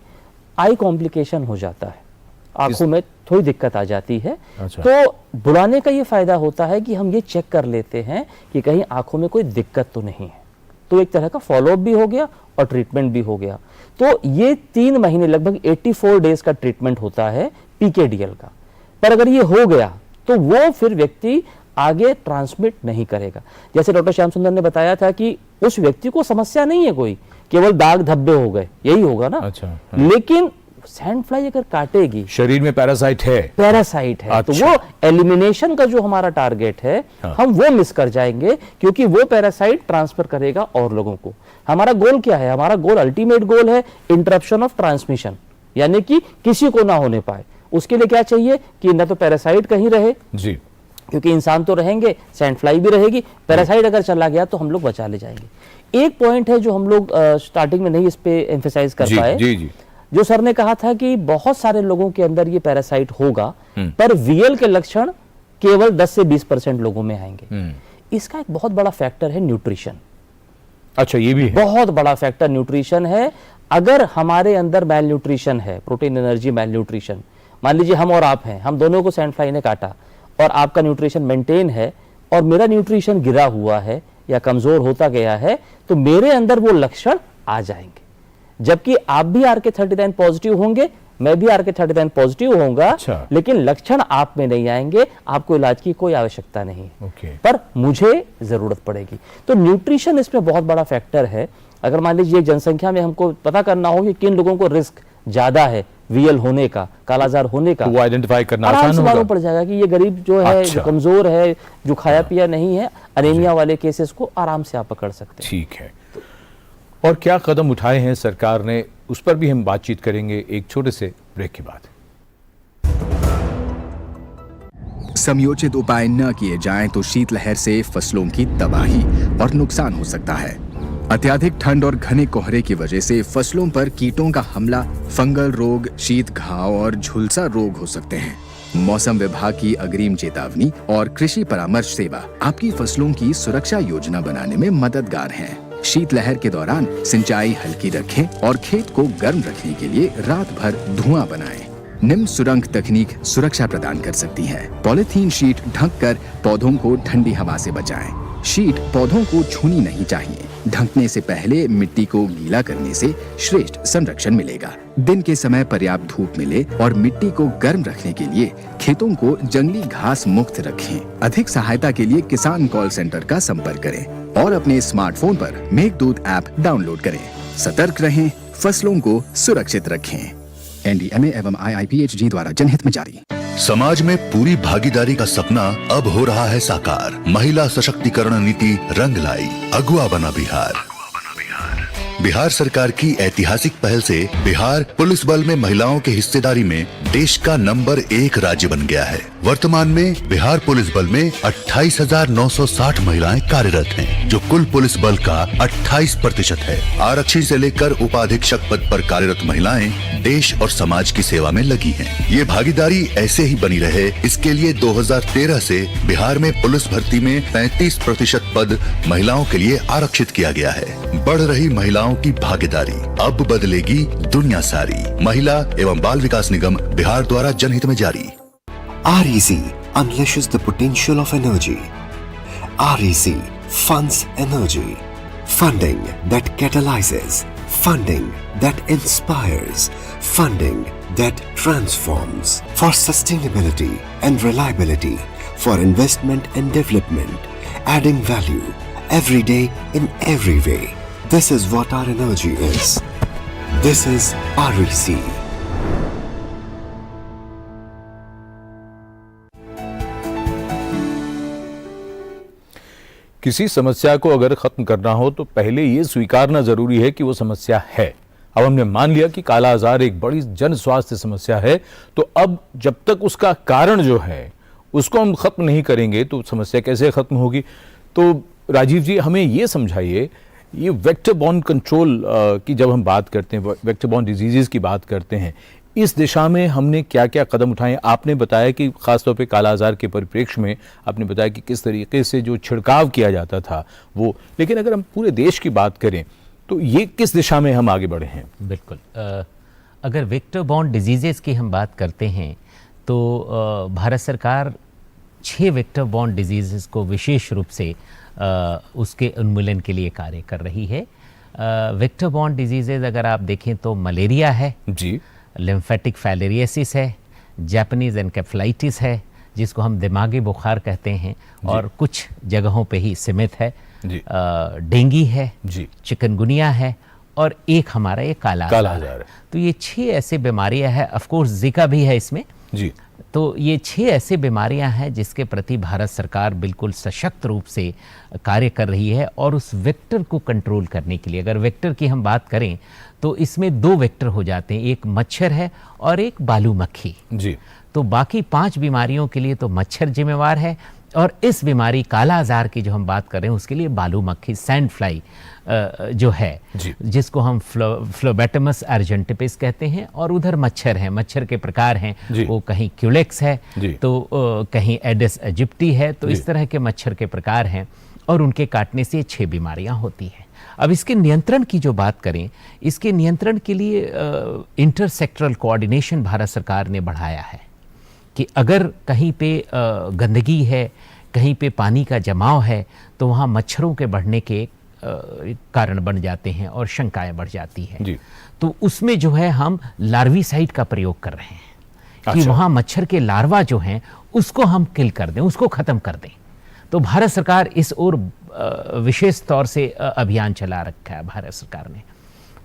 S3: आई कॉम्प्लिकेशन हो जाता है, आंखों में थोड़ी दिक्कत आ जाती है।
S1: अच्छा।
S3: तो बुलाने का ये फायदा होता है कि हम ये चेक कर लेते हैं कि कहीं आंखों में कोई दिक्कत तो नहीं है। तो एक तरह का फॉलोअप भी हो गया और ट्रीटमेंट भी हो गया। तो ये 3 महीने, लगभग 84 डेज का ट्रीटमेंट होता है पीकेडीएल का। पर अगर ये हो गया तो वो फिर व्यक्ति आगे ट्रांसमिट नहीं करेगा। जैसे डॉक्टर श्याम सुंदर ने बताया था कि उस व्यक्ति को समस्या नहीं है कोई, केवल दाग धब्बे हो गए, यही होगा ना।
S1: अच्छा। हाँ।
S3: लेकिन सैंड फ्लाई अगर काटेगी,
S1: शरीर में पैरासाइट है,
S3: अच्छा। तो वो एलिमिनेशन का जो हमारा टारगेट है,
S1: हाँ।
S3: हम वो मिस कर जाएंगे, क्योंकि वो पैरासाइट ट्रांसफर करेगा और लोगों को। हमारा गोल क्या है, हमारा गोल, अल्टीमेट गोल है इंटरप्शन ऑफ ट्रांसमिशन, यानी कि किसी को ना होने पाए। उसके लिए क्या चाहिए कि न तो पैरासाइट कहीं रहे
S1: जी,
S3: क्योंकि इंसान तो रहेंगे, सैंड फ्लाई भी रहेगी, पैरासाइट अगर चला गया तो हम लोग बचा ले जाएंगे। एक पॉइंट है जो हम लोग स्टार्टिंग में नहीं इस पे एम्फेसाइज कर पाए,
S1: जी।
S3: जो सर ने कहा था कि बहुत सारे लोगों के अंदर ये पैरासाइट होगा, पर वीएल के लक्षण केवल 10 से 20% लोगों में आएंगे। इसका एक बहुत बड़ा फैक्टर है न्यूट्रिशन।
S1: अच्छा, ये भी है,
S3: बहुत बड़ा फैक्टर न्यूट्रिशन है। अगर हमारे अंदर मैल न्यूट्रिशन है, प्रोटीन एनर्जी मैल न्यूट्रिशन, मान लीजिए हम और आप हैं, हम दोनों को सैंड फ्लाई ने काटा और आपका न्यूट्रिशन मेंटेन है और मेरा न्यूट्रिशन गिरा हुआ है या कमजोर होता गया है, तो मेरे अंदर वो लक्षण आ जाएंगे। जबकि आप भी RK39 पॉजिटिव होंगे, मैं भी RK39 पॉजिटिव होऊंगा।
S1: अच्छा।
S3: लेकिन लक्षण आप में नहीं आएंगे, आपको इलाज की कोई आवश्यकता नहीं है।
S1: ओके।
S3: पर मुझे जरूरत पड़ेगी। तो न्यूट्रिशन इसमें बहुत बड़ा फैक्टर है। अगर मान लीजिए जनसंख्या में हमको पता करना हो कि किन लोगों को रिस्क ज्यादा है वीएल होने का, कालाजार होने का,
S1: वो आइडेंटिफाई करना
S3: आराम
S1: आसान
S3: से
S1: होगा।
S3: मालूम पड़ जाएगा कि ये गरीब जो है,
S1: अच्छा।
S3: जो कमजोर है, जो खाया पिया नहीं है, अनीमिया वाले केसेस को आराम से आप पकड़ सकते हैं।
S1: ठीक है। और क्या कदम उठाए हैं सरकार ने, उस पर भी हम बातचीत करेंगे एक छोटे से ब्रेक के बाद।
S5: समयोचित उपाय न किए जाएं तो शीतलहर से फसलों की तबाही और नुकसान हो सकता है। अत्यधिक ठंड और घने कोहरे की वजह से फसलों पर कीटों का हमला, फंगल रोग, शीत घाव और झुलसा रोग हो सकते हैं। मौसम विभाग की अग्रिम चेतावनी और कृषि परामर्श सेवा आपकी फसलों की सुरक्षा योजना बनाने में मददगार हैं। शीतलहर के दौरान सिंचाई हल्की रखें और खेत को गर्म रखने के लिए रात भर धुआं बनाएं। निम्न सुरंग तकनीक सुरक्षा प्रदान कर सकती है। पॉलिथीन शीट ढककर पौधों को ठंडी हवा से बचाएं। शीट पौधों को छूनी नहीं चाहिए। ढकने से पहले मिट्टी को गीला करने से श्रेष्ठ संरक्षण मिलेगा। दिन के समय पर्याप्त धूप मिले और मिट्टी को गर्म रखने के लिए खेतों को जंगली घास मुक्त रखें। अधिक सहायता के लिए किसान कॉल सेंटर का संपर्क करें और अपने स्मार्टफोन पर मेघदूत ऐप डाउनलोड करें। सतर्क रहें, फसलों को सुरक्षित रखें। NDMA एवं IIPHG द्वारा जनहित में जारी।
S11: समाज में पूरी भागीदारी का सपना अब हो रहा है साकार। महिला सशक्तिकरण नीति रंग लाई, अगुआ बना बिहार। बिहार सरकार की ऐतिहासिक पहल से बिहार पुलिस बल में महिलाओं की हिस्सेदारी में देश का नंबर 1 राज्य बन गया है। वर्तमान में बिहार पुलिस बल में 28,960 महिलाएं कार्यरत हैं, जो कुल पुलिस बल का 28% है। आरक्षी से लेकर उपाधीक्षक पद पर कार्यरत महिलाएं देश और समाज की सेवा में लगी हैं। ये भागीदारी ऐसे ही बनी रहे, इसके लिए 2013 से बिहार में पुलिस भर्ती में 35% पद महिलाओं के लिए आरक्षित किया गया है। बढ़ रही महिलाओं की भागीदारी, अब बदलेगी दुनिया सारी। महिला एवं बाल विकास निगम बिहार द्वारा जनहित में जारी।
S6: REC unleashes the potential of energy. REC funds energy. Funding that catalyzes. Funding that inspires. Funding that transforms. For sustainability and reliability. For investment and development. Adding value every day in every way. This is what our energy is. This is REC.
S1: किसी समस्या को अगर खत्म करना हो तो पहले ये स्वीकारना जरूरी है कि वो समस्या है। अब हमने मान लिया कि काला आजार एक बड़ी जन स्वास्थ्य समस्या है, तो अब जब तक उसका कारण जो है उसको हम खत्म नहीं करेंगे तो समस्या कैसे खत्म होगी। तो राजीव जी, हमें ये समझाइए, ये वेक्टर बॉर्न कंट्रोल की जब हम बात करते हैं, वेक्टर बॉर्न डिजीजेस की बात करते हैं, इस दिशा में हमने क्या क्या कदम उठाए। आपने बताया कि खासतौर पे काला आजार के परिप्रेक्ष्य में आपने बताया कि किस तरीके से जो छिड़काव किया जाता था वो, लेकिन अगर हम पूरे देश की बात करें तो ये किस दिशा में हम आगे बढ़े हैं?
S2: बिल्कुल, अगर वेक्टर बॉर्न डिजीजेस की हम बात करते हैं तो भारत सरकार 6 वेक्टर बॉर्न डिजीजेस को विशेष रूप से उसके उन्मूलन के लिए कार्य कर रही है। वेक्टर बॉर्न डिजीजेज अगर आप देखें तो मलेरिया है
S1: जी,
S2: लिम्फेटिक फाइलेरियासिस है, जापानीज एनकेफेलाइटिस है जिसको हम दिमागी बुखार कहते हैं और कुछ जगहों पे ही सीमित है, डेंगू है जी, चिकनगुनिया है और एक हमारा ये काला आजार है। तो ये 6 ऐसे बीमारियां हैं, ऑफ कोर्स जिका भी है इसमें
S1: जी।
S2: तो ये 6 ऐसे बीमारियां हैं जिसके प्रति भारत सरकार बिल्कुल सशक्त रूप से कार्य कर रही है। और उस वेक्टर को कंट्रोल करने के लिए अगर वेक्टर की हम बात करें तो इसमें 2 वेक्टर हो जाते हैं, एक मच्छर है और एक बालू मक्खी जी। तो बाकी 5 बीमारियों के लिए तो मच्छर जिम्मेवार है और इस बीमारी काला आजार की जो हम बात कर रहे हैं उसके लिए बालू मक्खी सैंड फ्लाई जो है जिसको हम फ्लोबेटमस अर्जेंटिपिस कहते हैं। और उधर मच्छर हैं, मच्छर के प्रकार हैं, वो कहीं क्यूलेक्स है तो कहीं एडिस इजिप्टी है, तो इस तरह के मच्छर के प्रकार हैं और उनके काटने से 6 बीमारियां होती हैं। अब इसके नियंत्रण की जो बात करें, इसके नियंत्रण के लिए इंटरसेक्टरल कोऑर्डिनेशन भारत सरकार ने बढ़ाया है कि अगर कहीं पे गंदगी है, कहीं पे पानी का जमाव है तो वहाँ मच्छरों के बढ़ने के कारण बन जाते हैं और शंकाएं बढ़ जाती हैं। तो उसमें जो है हम लार्विसाइड का प्रयोग कर रहे हैं कि वहाँ मच्छर के लार्वा जो हैं उसको हम किल कर दें, उसको ख़त्म कर दें। तो भारत सरकार इस ओर विशेष तौर से अभियान चला रखा है भारत सरकार ने,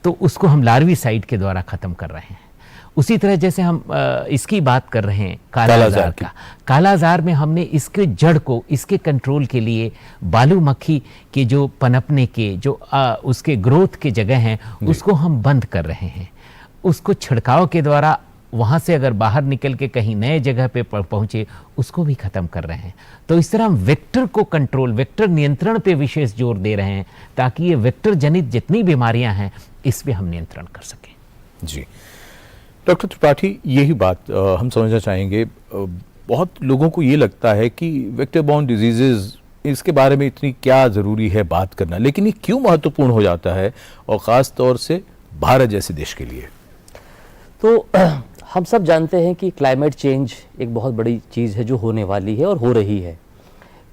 S2: तो उसको हम लार्विसाइड के द्वारा ख़त्म कर रहे हैं। उसी तरह जैसे हम इसकी बात कर रहे हैं काला आजार का, काला आजार में हमने इसके जड़ को, इसके कंट्रोल के लिए बालू मक्खी के जो पनपने के जो उसके ग्रोथ के जगह हैं उसको हम बंद कर रहे हैं। उसको छिड़काव के द्वारा वहाँ से अगर बाहर निकल के कहीं नए जगह पे पहुँचे उसको भी ख़त्म कर रहे हैं। तो इस तरह हम वेक्टर को कंट्रोल, वेक्टर नियंत्रण पे विशेष जोर दे रहे हैं ताकि ये वेक्टर जनित जितनी बीमारियां हैं इस पे हम नियंत्रण कर सकें।
S1: जी डॉक्टर त्रिपाठी, यही बात हम समझना चाहेंगे। बहुत लोगों को ये लगता है कि वेक्टर बॉर्न डिजीजेज, इसके बारे में इतनी क्या ज़रूरी है बात करना, लेकिन ये क्यों महत्वपूर्ण हो जाता है और ख़ास तौर से भारत जैसे देश के लिए?
S3: तो हम सब जानते हैं कि क्लाइमेट चेंज एक बहुत बड़ी चीज़ है जो होने वाली है और हो रही है।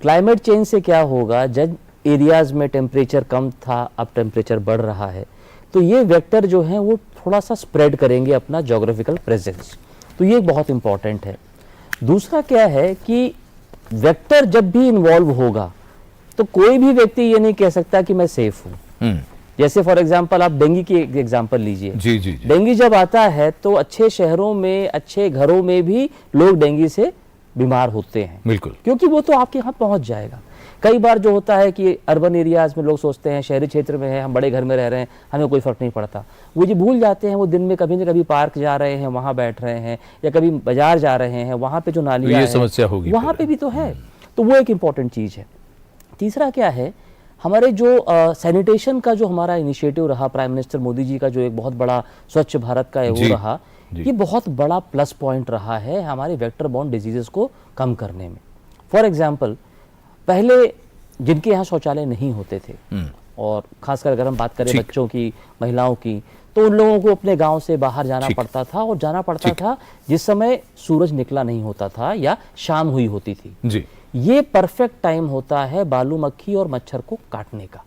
S3: क्लाइमेट चेंज से क्या होगा, जब एरियाज़ में टेम्परेचर कम था अब टेम्परेचर बढ़ रहा है, तो ये वेक्टर जो हैं वो थोड़ा सा स्प्रेड करेंगे अपना जोग्राफिकल प्रेजेंस, तो ये बहुत इम्पॉर्टेंट है। दूसरा क्या है कि वेक्टर जब भी इन्वॉल्व होगा तो कोई भी व्यक्ति ये नहीं कह सकता कि मैं सेफ हूँ। जैसे फॉर एग्जांपल आप डेंगू की एग्जांपल लीजिए। जी। डेंगू जब आता है तो अच्छे शहरों में, अच्छे घरों में भी लोग डेंगू से बीमार होते हैं, बिल्कुल, क्योंकि वो तो आपके यहाँ पहुंच जाएगा। कई बार जो होता है कि अर्बन एरियाज में लोग सोचते हैं शहरी क्षेत्र में है, हम बड़े घर में रह रहे हैं, हमें कोई फर्क नहीं पड़ता। वो जो भूल जाते हैं, वो दिन में कभी न कभी पार्क जा रहे हैं, वहाँ बैठ रहे हैं, या कभी बाजार जा रहे हैं, वहाँ पे जो नालियाँ
S1: ये समस्या होगी,
S3: वहाँ पे भी तो है। तो वो एक इम्पॉर्टेंट चीज़ है। तीसरा क्या है, हमारे जो सैनिटेशन का जो हमारा इनिशिएटिव रहा, प्राइम मिनिस्टर मोदी जी का जो एक बहुत बड़ा स्वच्छ भारत का वो रहा, ये बहुत बड़ा प्लस पॉइंट रहा है हमारे वेक्टर बॉर्न डिजीजेस को कम करने में। फॉर एग्जाम्पल, पहले जिनके यहाँ शौचालय नहीं होते थे, और खासकर अगर हम बात करें बच्चों की, महिलाओं की, तो उन लोगों को अपने गांव से बाहर जाना पड़ता था, और जाना पड़ता था जिस समय सूरज निकला नहीं होता था या शाम हुई होती थी जी। ये परफेक्ट टाइम होता है बालू मक्खी और मच्छर को काटने का,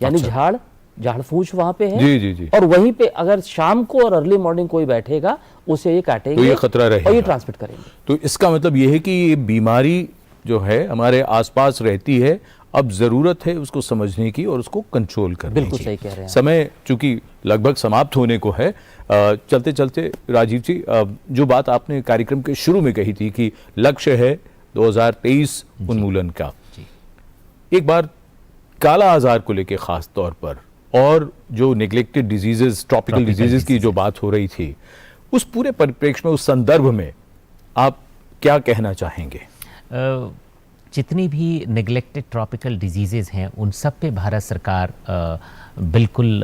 S3: यानी झाड़ फूस वहां पे है जी। और वहीं पे अगर शाम को और अर्ली मॉर्निंग कोई बैठेगा, उसे ये काटेंगे,
S1: तो ये खतरा रहेगा
S3: और ये ट्रांसमिट करेंगे।
S1: तो इसका मतलब ये है कि ये बीमारी जो है हमारे आसपास रहती है, अब जरूरत है उसको समझने की और उसको कंट्रोल करने की।
S3: बिल्कुल सही कह रहे हैं।
S1: समय चूंकि लगभग समाप्त होने को है, चलते चलते राजीव जी, जो बात आपने कार्यक्रम के शुरू में कही थी कि लक्ष्य है 2023 उन्मूलन का, एक बार काला आजार को लेके खास तौर पर, और जो नेग्लेक्टेड डिजीजेस, ट्रॉपिकल डिजीजेस की जो बात हो रही थी, उस पूरे परिप्रेक्ष्य में, उस संदर्भ में आप क्या कहना चाहेंगे?
S2: जितनी भी नेग्लेक्टेड ट्रॉपिकल डिजीजेज हैं, उन सब पे भारत सरकार बिल्कुल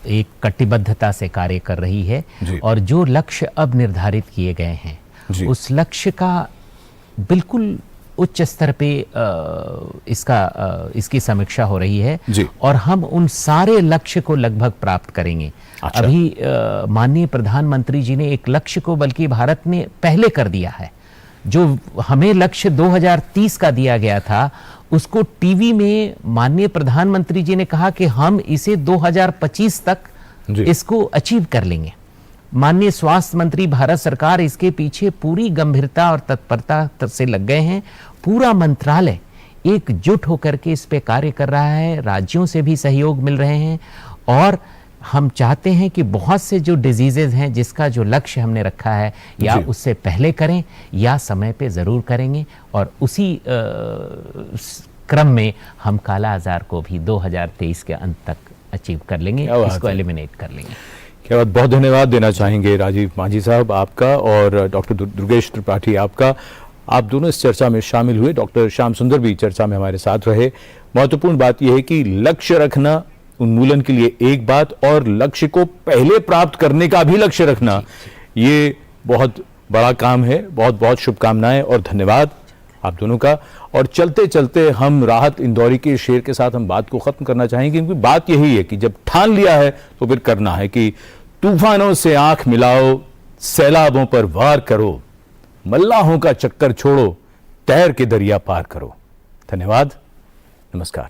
S2: एक कटिबद्धता से कार्य कर रही है, और जो लक्ष्य अब निर्धारित किए गए हैं, उस लक्ष्य का बिल्कुल उच्च स्तर पे इसकी समीक्षा हो रही है, और हम उन सारे लक्ष्य को लगभग प्राप्त करेंगे। अभी माननीय प्रधानमंत्री जी ने एक लक्ष्य को बल्कि भारत ने पहले कर दिया है। जो हमें लक्ष्य 2030 का दिया गया था, उसको टीवी में माननीय प्रधानमंत्री जी ने कहा कि हम इसे 2025 तक इसको अचीव कर लेंगे। माननीय स्वास्थ्य मंत्री, भारत सरकार इसके पीछे पूरी गंभीरता और तत्परता से लग गए हैं। पूरा मंत्रालय एकजुट होकर के इस पे कार्य कर रहा है, राज्यों से भी सहयोग मिल रहे हैं, और हम चाहते हैं कि बहुत से जो डिजीजेज हैं जिसका जो लक्ष्य हमने रखा है, या उससे पहले करें या समय पे ज़रूर करेंगे, और उसी क्रम में हम काला आजार को भी 2023 के अंत तक अचीव कर लेंगे, इसको एलिमिनेट कर लेंगे।
S1: क्या बात, बहुत धन्यवाद देना चाहेंगे राजीव मांझी साहब आपका, और डॉक्टर दुर्गेश त्रिपाठी आपका। आप दोनों इस चर्चा में शामिल हुए, डॉक्टर श्याम सुंदर भी चर्चा में हमारे साथ रहे। महत्वपूर्ण बात यह है कि लक्ष्य रखना उन्मूलन के लिए एक बात, और लक्ष्य को पहले प्राप्त करने का भी लक्ष्य रखना, ये बहुत बड़ा काम है। बहुत बहुत शुभकामनाएं और धन्यवाद आप दोनों का। और चलते चलते हम राहत इंदौरी के शेर के साथ हम बात को खत्म करना चाहेंगे, क्योंकि बात यही है कि जब ठान लिया है तो फिर करना है कि तूफानों से आंख मिलाओ, सैलाबों पर वार करो, मल्लाहों का चक्कर छोड़ो, तैर के दरिया पार करो। धन्यवाद, नमस्कार।